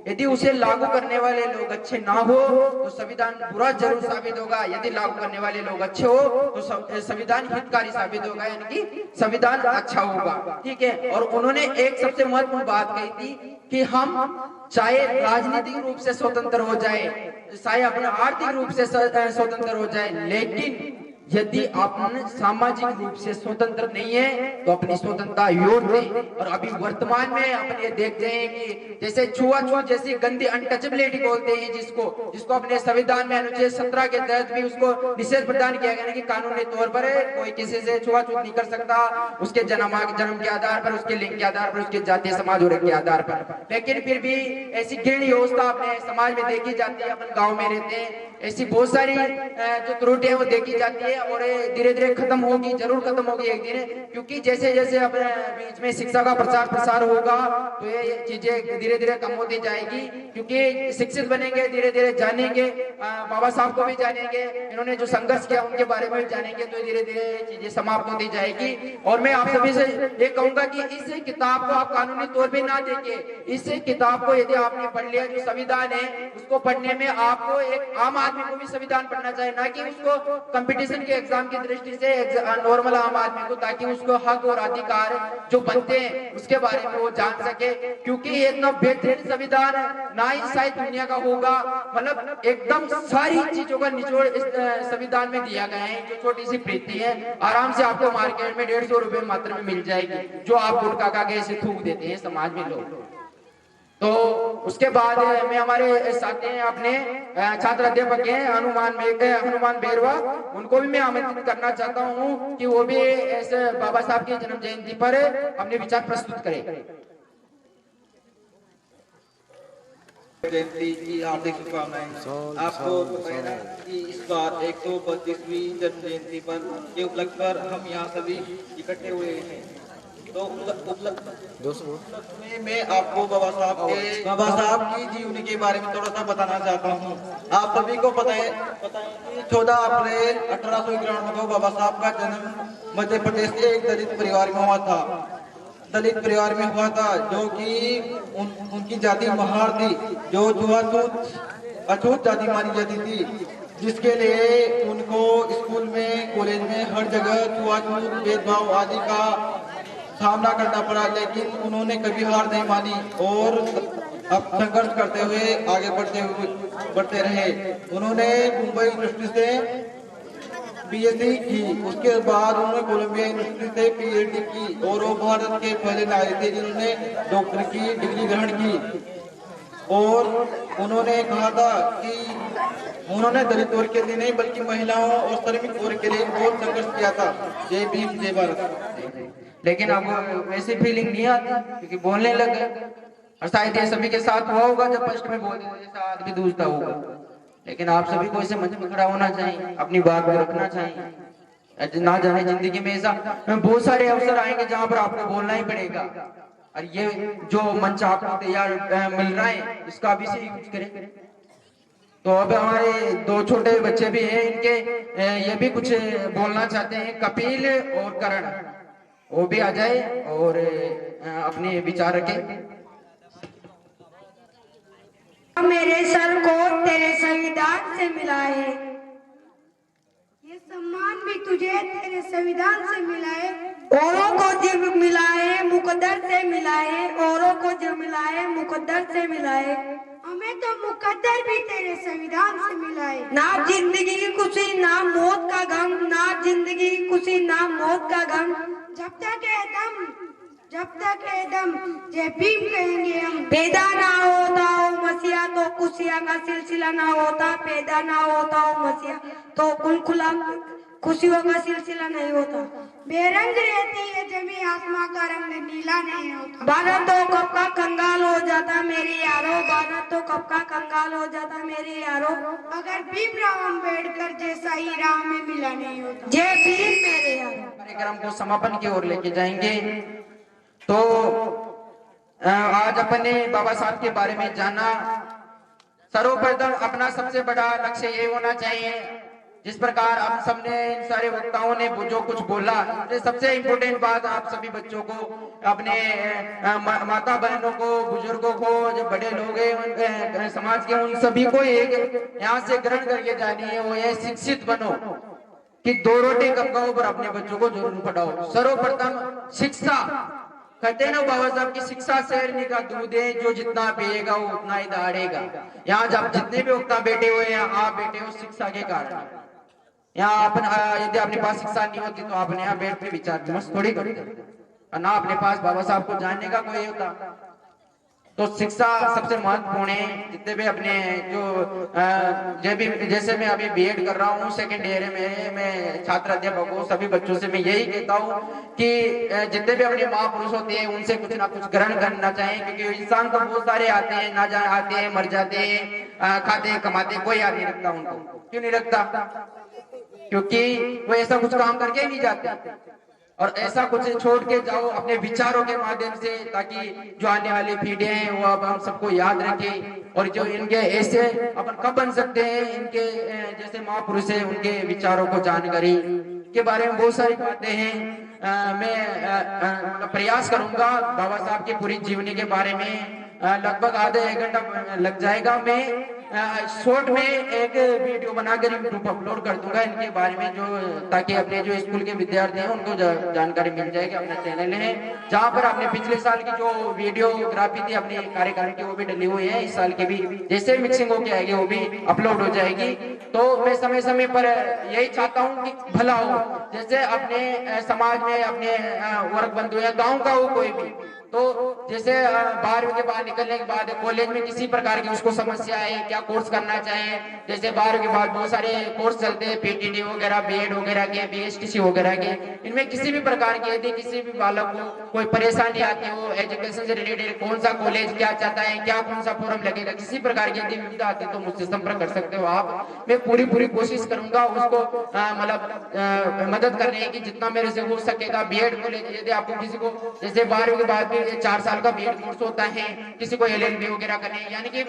यदि उसे लागू करने वाले लोग अच्छे ना हो तो संविधान बुरा जरूर साबित होगा। यदि लागू करने वाले लोग अच्छे हो तो संविधान हितकारी साबित होगा, यानी कि संविधान अच्छा होगा। ठीक है। और उन्होंने एक सबसे महत्वपूर्ण बात कही थी कि हम चाहे राजनीतिक रूप से स्वतंत्र हो जाए, चाहे अपने आर्थिक रूप से स्वतंत्र हो जाए, लेकिन यदि आप सामाजिक रूप से स्वतंत्र नहीं है तो अपनी स्वतंत्रता योड़ दें। और अभी वर्तमान में अपन ये देखते हैं कि जैसे छुआछूत जैसी गंदी अनटचेबिलिटी बोलते हैं जिसको अपने संविधान में अनुच्छेद 17 के तहत भी उसको निषेध प्रदान किया गया है कि कानूनी तौर पर कोई किसी से छुआछूत नहीं कर सकता, उसके जन्म के आधार पर, उसके लिंग के आधार पर, उसके जातीय समाज और के आधार पर। लेकिन फिर भी ऐसी घृण्य व्यवस्था अपने समाज में देखी जाती है। अपन गाँव में रहते हैं, ऐसी बहुत सारी जो त्रुटियां वो देखी जाती है और धीरे धीरे खत्म होगी, जरूर खत्म होगी एक दिन, क्योंकि जैसे जैसे अपने बीच में शिक्षा का प्रचार प्रसार होगा तो ये चीजें धीरे धीरे कम होती जाएगी, क्योंकि शिक्षित बनेंगे, धीरे धीरे जानेंगे, बाबा साहब को भी जानेंगे, इन्होंने जो संघर्ष किया उनके बारे में भी जानेंगे, तो धीरे धीरे चीजें समाप्त होती जाएगी। और मैं आप सभी से ये कहूंगा कि इस किताब को आप कानूनी तौर पर ना देखिए, इस किताब को यदि आपने पढ़ लिया, जो संविधान है उसको पढ़ने में आपको एक आम आदमी को भी संविधान पढ़ना चाहिए, ना कि उसको कंपटीशन के एग्जाम की दृष्टि से नॉर्मल आम आदमी को, ताकि उसको हक और अधिकार जो बनते हैं उसके बारे में वो जान सके। क्योंकि ये इतना बेहतरीन संविधान ना ही शायद दुनिया का होगा, मतलब एकदम सारी चीजों का निचोड़ इस संविधान में दिया गया है। जो छोटी सी प्रीति है आराम से आपको मार्केट में 150 रुपए मात्र में मिल जाएगी, जो आप गुटखा खा के ऐसे थूक देते हैं समाज में लोग। तो उसके बाद में हमारे साथ हैं अपने छात्र अध्यापक हैं हनुमान बेरवा, उनको भी मैं आमंत्रित करना चाहता हूं कि वो भी ऐसे बाबा साहब की जन्म जयंती पर अपने विचार प्रस्तुत करें। जयंती की हार्दिक शुभकामनाएं। आपको बताया कि इस बार 132वीं जन्म जयंती पर के उपलक्ष्य पर हम यहाँ सभी इकट्ठे हुए हैं। तो उपलक्ष्य में मैं आपको बाबा साहब की जीवनी के बारे में थोड़ा सा बताना चाहता हूँ। आप सभी को पता है कि 14 अप्रैल 1891 को बाबा साहब का जन्म मध्य प्रदेश के एक दलित परिवार में हुआ था, जो कि उनकी जाति महार थी, जो अछूत जाति मानी जाती थी, जिसके लिए उनको स्कूल में, कॉलेज में, हर जगह छुआछूत, भेदभाव आदि का सामना करना पड़ा। लेकिन उन्होंने कभी हार नहीं मानी और अब संघर्ष करते हुए आगे बढ़ते रहे। उन्होंने मुंबई यूनिवर्सिटी से बीएससी की, उसके बाद उन्होंने कोलंबिया यूनिवर्सिटी से पीएचडी की और वो भारत के पहले नागरिक थे जिन्होंने डॉक्टर की डिग्री ग्रहण की। और उन्होंने कहा था कि उन्होंने दलित वर्ग के लिए नहीं बल्कि महिलाओं और श्रमिक वर्ग के लिए बहुत संघर्ष किया था। जय भीम जय भारत। लेकिन आपको वैसी फीलिंग नहीं आती क्योंकि बोलने लग गए, और शायद ये सभी के साथ हुआ होगा जब फर्स्ट में बोलते थे जैसा आदमी दूसरा होगा। लेकिन आप सभी को ऐसे मंच में खड़ा होना चाहिए, अपनी बात को रखना चाहिए। ना जाने जिंदगी में ऐसा बहुत सारे अवसर आएंगे जहां पर आपको बोलना ही पड़ेगा, और ये जो मंच आपको तैयार मिल रहा है इसका अभी से ही कुछ करें। तो अब हमारे 2 छोटे बच्चे भी हैं, इनके ये भी कुछ बोलना चाहते हैं, कपिल और करण, वो भी आ जाए और अपने विचार रखें। मेरे सर को तेरे संविधान से मिला है, ये सम्मान भी तुझे तेरे संविधान से मिला है। औरों को जो मिला है मुकद्दर से मिला है, औरों को जो मिला है मुकद्दर से मिला है, हमें तो मुकद्दर भी तेरे संविधान से मिला है। ना जिंदगी की खुशी ना मौत का गम, ना जिंदगी की खुशी ना मौत का गम, जब तक है दम जय भीम कहेंगे हम। पैदा ना होता हो मसीहा तो खुशियां का सिलसिला ना होता, पैदा ना होता हो मसीहा तो खुशियों का सिलसिला नहीं होता। बेरंग रहती है जमी आसमां का रंग नीला नहीं होता। भारत तो कब का कंगाल हो जाता मेरे यारो, भारत तो कब का कंगाल हो जाता मेरे यारो, अगर भीमराव अम्बेडकर जैसा ही राह में मिला नहीं होता। जय भीम मेरे यारो। कार्यक्रम को समापन की ओर लेके जाएंगे। तो आज अपने बाबा साहब के बारे में जाना। सर्वप्रथम अपना सबसे बड़ा लक्ष्य ये होना चाहिए, जिस प्रकार आप सबने इन सारे वक्ताओं ने जो कुछ बोला, सबसे इम्पोर्टेंट बात आप सभी बच्चों को, अपने माता बहनों को, बुजुर्गों को, जो बड़े लोग हैं समाज के, उन सभी को एक यहाँ से ग्रहण करके जानी है। वो ये शिक्षित बनो कि 2 रोटी कमाओ पर अपने बच्चों को जरूर पढ़ाओ। सर्वप्रथम शिक्षा, कहते हैं ना बाबा साहब की शिक्षा शेरनी का दूध है, जो जितना पिएगा वो उतना ही दहाड़ेगा। यहाँ जब जितने भी वक्ता बैठे हुए हैं, आप बैठे हो शिक्षा के कारण। यहाँ अपन यदि अपने पास शिक्षा नहीं होती तो आपने यहाँ बैठ के विचार मस्त थोड़ी करते, ना अपने पास बाबा साहब को जानने का कोई होता। तो शिक्षा सबसे महत्वपूर्ण है। जितने भी अपने जो जैसे मैं अभी बीएड कर रहा हूँ, सेकेंड ईयर में, मैं छात्र अध्यापक हूँ, सभी बच्चों से मैं यही कहता हूँ कि जितने भी अपने महापुरुष होते हैं उनसे कुछ ना कुछ ग्रहण करना चाहिए, क्योंकि इंसान तो बहुत सारे आते हैं, ना जाने आते हैं, मर जाते हैं, खाते हैं, कमाते हैं, कोई याद नहीं रखता उनको। क्यों नहीं रखता? क्योंकि वो ऐसा कुछ काम करके ही नहीं जाते। और ऐसा कुछ छोड़ के जाओ अपने विचारों के माध्यम से, ताकि जो आने वाली पीढ़ी है वो अब हम सबको याद रखे, और जो इनके ऐसे अपन कब बन सकते हैं, इनके जैसे महापुरुष है उनके विचारों को जानकारी के बारे में बहुत सारी बातें हैं। मैं प्रयास करूंगा बाबा साहब की पूरी जीवनी के बारे में लगभग आधा 1 घंटा लग जाएगा। मैं शॉर्ट में एक वीडियो बनाकर यूट्यूब अपलोड कर दूंगा इनके बारे में, जो ताकि अपने जो स्कूल के विद्यार्थी हैं उनको जानकारी मिल जाएगी। अपना चैनल है जहाँ पर अपने पिछले साल की जो वीडियोग्राफी थी अपने कार्यक्रम की, वो भी डली हुई है। इस साल की भी जैसे मिक्सिंग होके आएगी वो भी अपलोड हो जाएगी। तो मैं समय समय पर यही चाहता हूँ कि भला हो, जैसे अपने समाज में अपने वर्ग बंधु या गाँव का हो कोई भी, तो जैसे 12वीं के बाद निकलने के बाद कॉलेज में किसी प्रकार की उसको समस्या है, क्या कोर्स करना चाहिए, जैसे 12वीं के बाद बहुत सारे कोर्स चलते हैं, पीटीडी वगैरह, बीएड वगैरह के, बीएसटीसी वगैरह के, इनमें किसी भी प्रकार की यदि किसी भी बालक को कोई परेशानी आती हो, एजुकेशन से रिलेटेड कौन सा कॉलेज क्या चाहता है, क्या कौन सा फॉर्म लगेगा, किसी प्रकार की यदि विविधा आती है तो मुझसे संपर्क कर सकते हो आप। मैं पूरी कोशिश करूंगा उसको मतलब मदद करने की, जितना मेरे से हो सकेगा। बीएड कॉलेज यदि आपको किसी को, जैसे 12वीं के बाद भी 4 साल का बीएड कोर्स होता है, किसी को एलएलबी वगैरह करने, यानी कि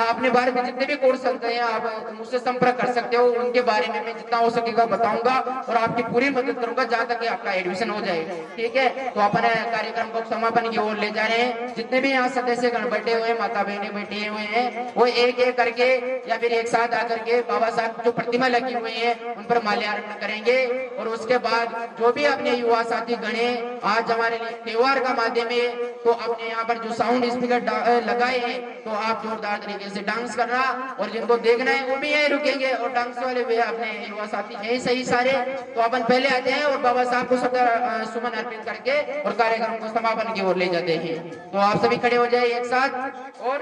अपने बारे में जितने भी कोर्स चलते हैं आप मुझसे संपर्क कर सकते हो। उनके बारे में मैं जितना हो सकेगा बताऊंगा और आपकी पूरी मदद करूंगा जहां तक कि आपका एडमिशन हो जाए। ठीक है, तो अपन कार्यक्रम को समापन की ओर ले जा रहे हैं। जितने भी यहाँ सदस्य गण बैठे हुए, माता बहने बैठे हुए हैं, वो एक एक करके या फिर एक साथ आकर के बाबा साहब जो प्रतिमा लगी हुई है उन पर माल्यार्पण करेंगे। और उसके बाद जो भी अपने युवा साथी गणे आज हमारे लिए त्योहार का माध्यम है, तो आपने यहाँ पर जो साउंड स्पीकर लगाए हैं तो आप जोरदार तरीके से डांस करना, और जिनको देखना है वो भी यहीं रुकेंगे, और डांस वाले भी अपने युवा साथी हैं सही सारे। तो अपन पहले आते हैं और बाबा साहब को सुमन अर्पित करके और कार्यक्रम को समापन की ओर ले जाते हैं। तो आप सभी खड़े हो जाए एक साथ, और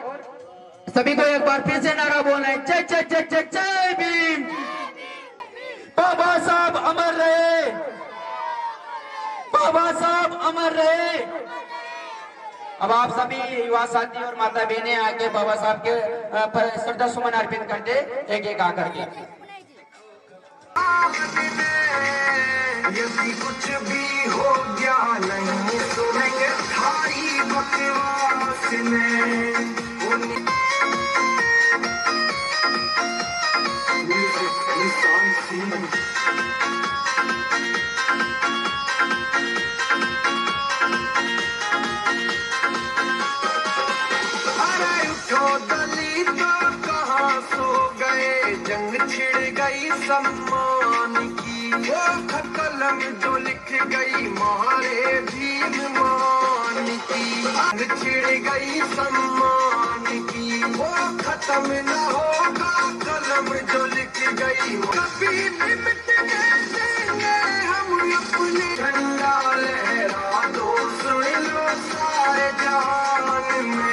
सभी को एक बार फिर से नारा बोलना है, जय जय जय जय जय भीम। बाबा साहब अमर रहे, बाबा साहब अमर रहे। अब आप सभी युवा साथी और माता बहनें आके बाबा साहब के श्रद्धा सुमन अर्पित कर दे, एक एक आकर के। यदि कुछ भी हो गया नहीं सुनेंगे थारी बकवास में। सम्मान की वो कलम जो लिख गई मारे भीम मान की, छिड़ गई सम्मान की वो खत्म न होगा कलम जो लिख गई, कभी भी मिटने देंगे हम अपने। झंडा लहरा दो सुन लो सारे जहान में।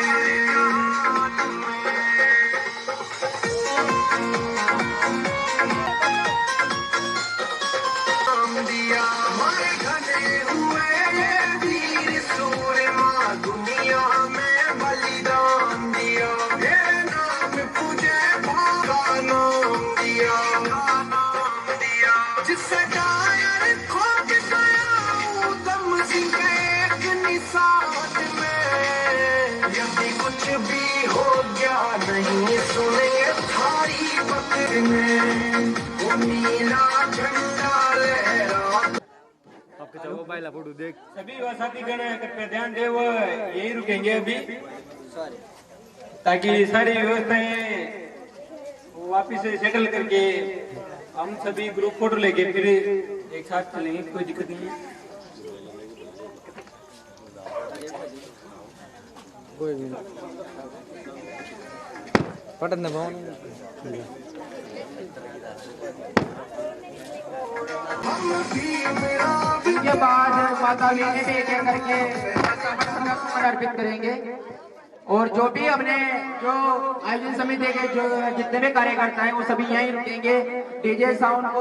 सभी साथी गण कृपया ध्यान दे, वो यही रुकेंगे अभी ताकि सारी व्यवस्थाएं वापिस से सेटल करके हम सभी ग्रुप फोटो लेके फिर एक साथ चलेंगे, कोई दिक्कत नहीं है। पटन भवन इसके बाद माता जी ने भी एक एक करके अर्पित करेंगे और जो भी अपने जो आयोजन समिति के जो जितने भी कार्यकर्ता हैं वो सभी यहीं रुकेंगे। डीजे साउंड को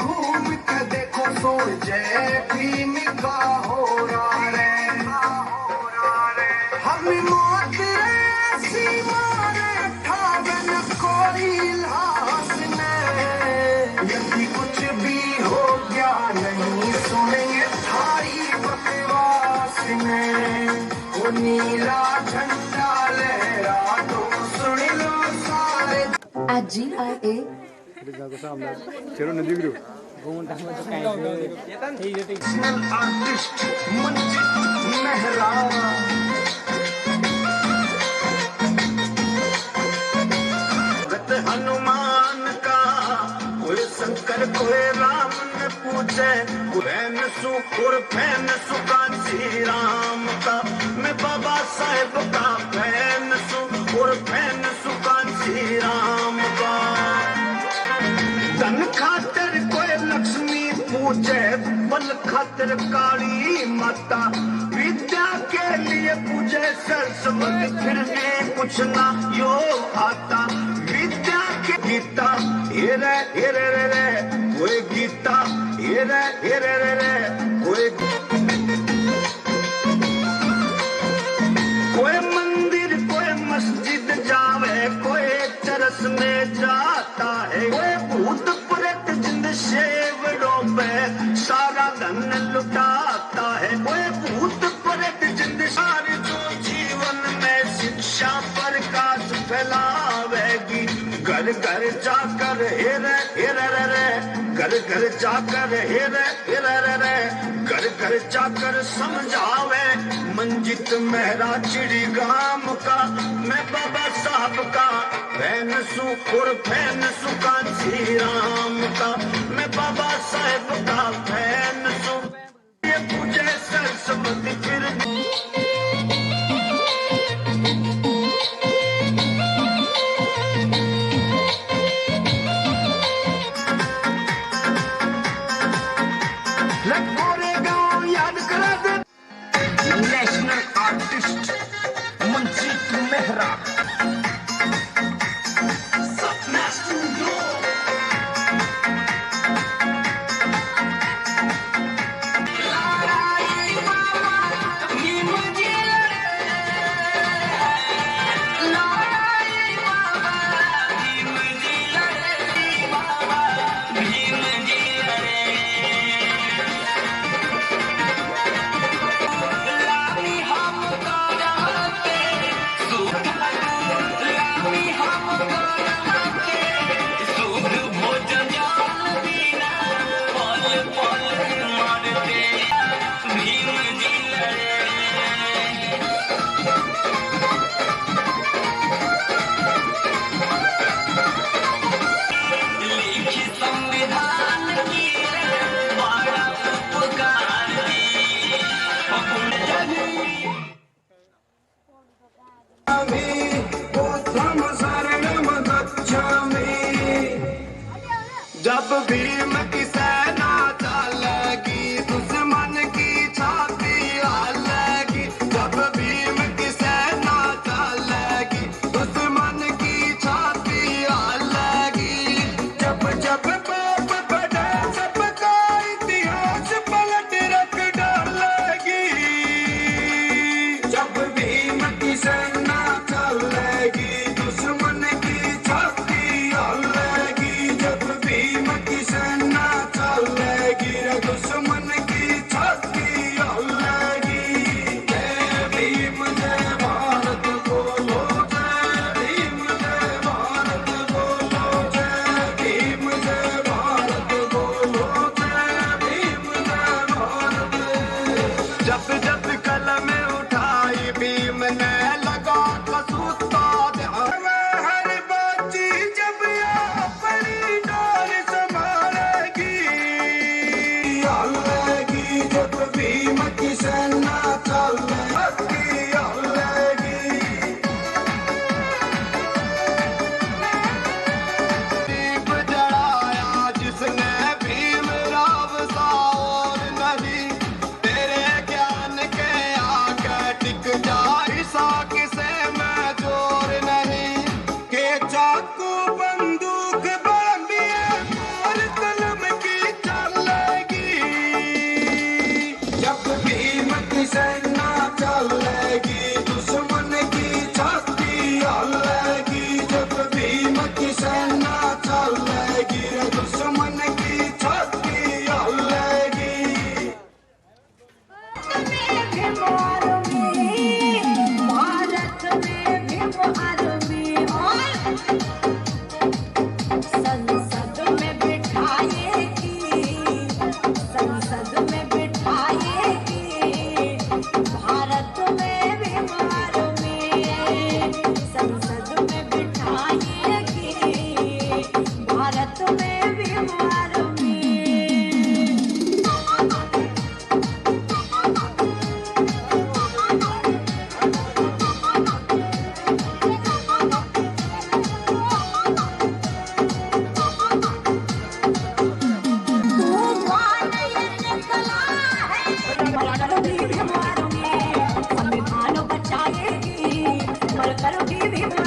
घूम के देखो जय भीम का हो रहा है, हम मौत ऐसी मारे ठावन कोई लाश नहीं, यदि कुछ भी हो गया नहीं सुनेंगे थारी बकवास में, वो नीला झंडा लहरा तो सुन लो सारे। At GIA चलो नदी गिरो आर्टिस्ट मंजित मेहरा, हनुमान का कोई शंकर कोई राम ने पूछे, फैन सु और फैन सुकांशी राम का, मैं बाबा साहेब का फैन सु और फैन सुकांशी राम का, धन खातिर कोई लक्ष्मी पूजे, बल खातिर काली माता, विद्या के लिए पूजे सरस्वती, फिर भी कुछ ना यो आता, विद्या के गीता ये रे कोई गीता ये रे कोई मंदिर कोई मस्जिद जावे, कोई चरस में जाता है, कोई भूत प्रेत जिंद शेवड़ों पे सारा धन लुटाता है, कोई भूत प्रेत जिंद सारी जो जीवन में शिक्षा प्रकाश फैलावेगी, घर घर जाकर घर घर जाकर घर घर जाकर समझावे, मंजित मेहरा चिड़ी गाम का, मैं बाबा साहब का फैन सु और फैन सुकांशी राम का, मैं बाबा साहब का फैन सु, ये पूजे सरस्वती फिर नेशनल आर्टिस्ट मंजीत मेहरा, सपना स्टूडियो, जब भीम की सेना चलेगी दुश्मन की छाती हालेगी, जब भीम की सेना चलेगी दुश्मन की छाती हालेगी, जब जब पाप बढ़े सबका इतिहास पलट रख डालेगी, जब भीम की सेना चलेगी दुश्मन की छाती हालेगी, जब भीम की सेना अमर करोगी भी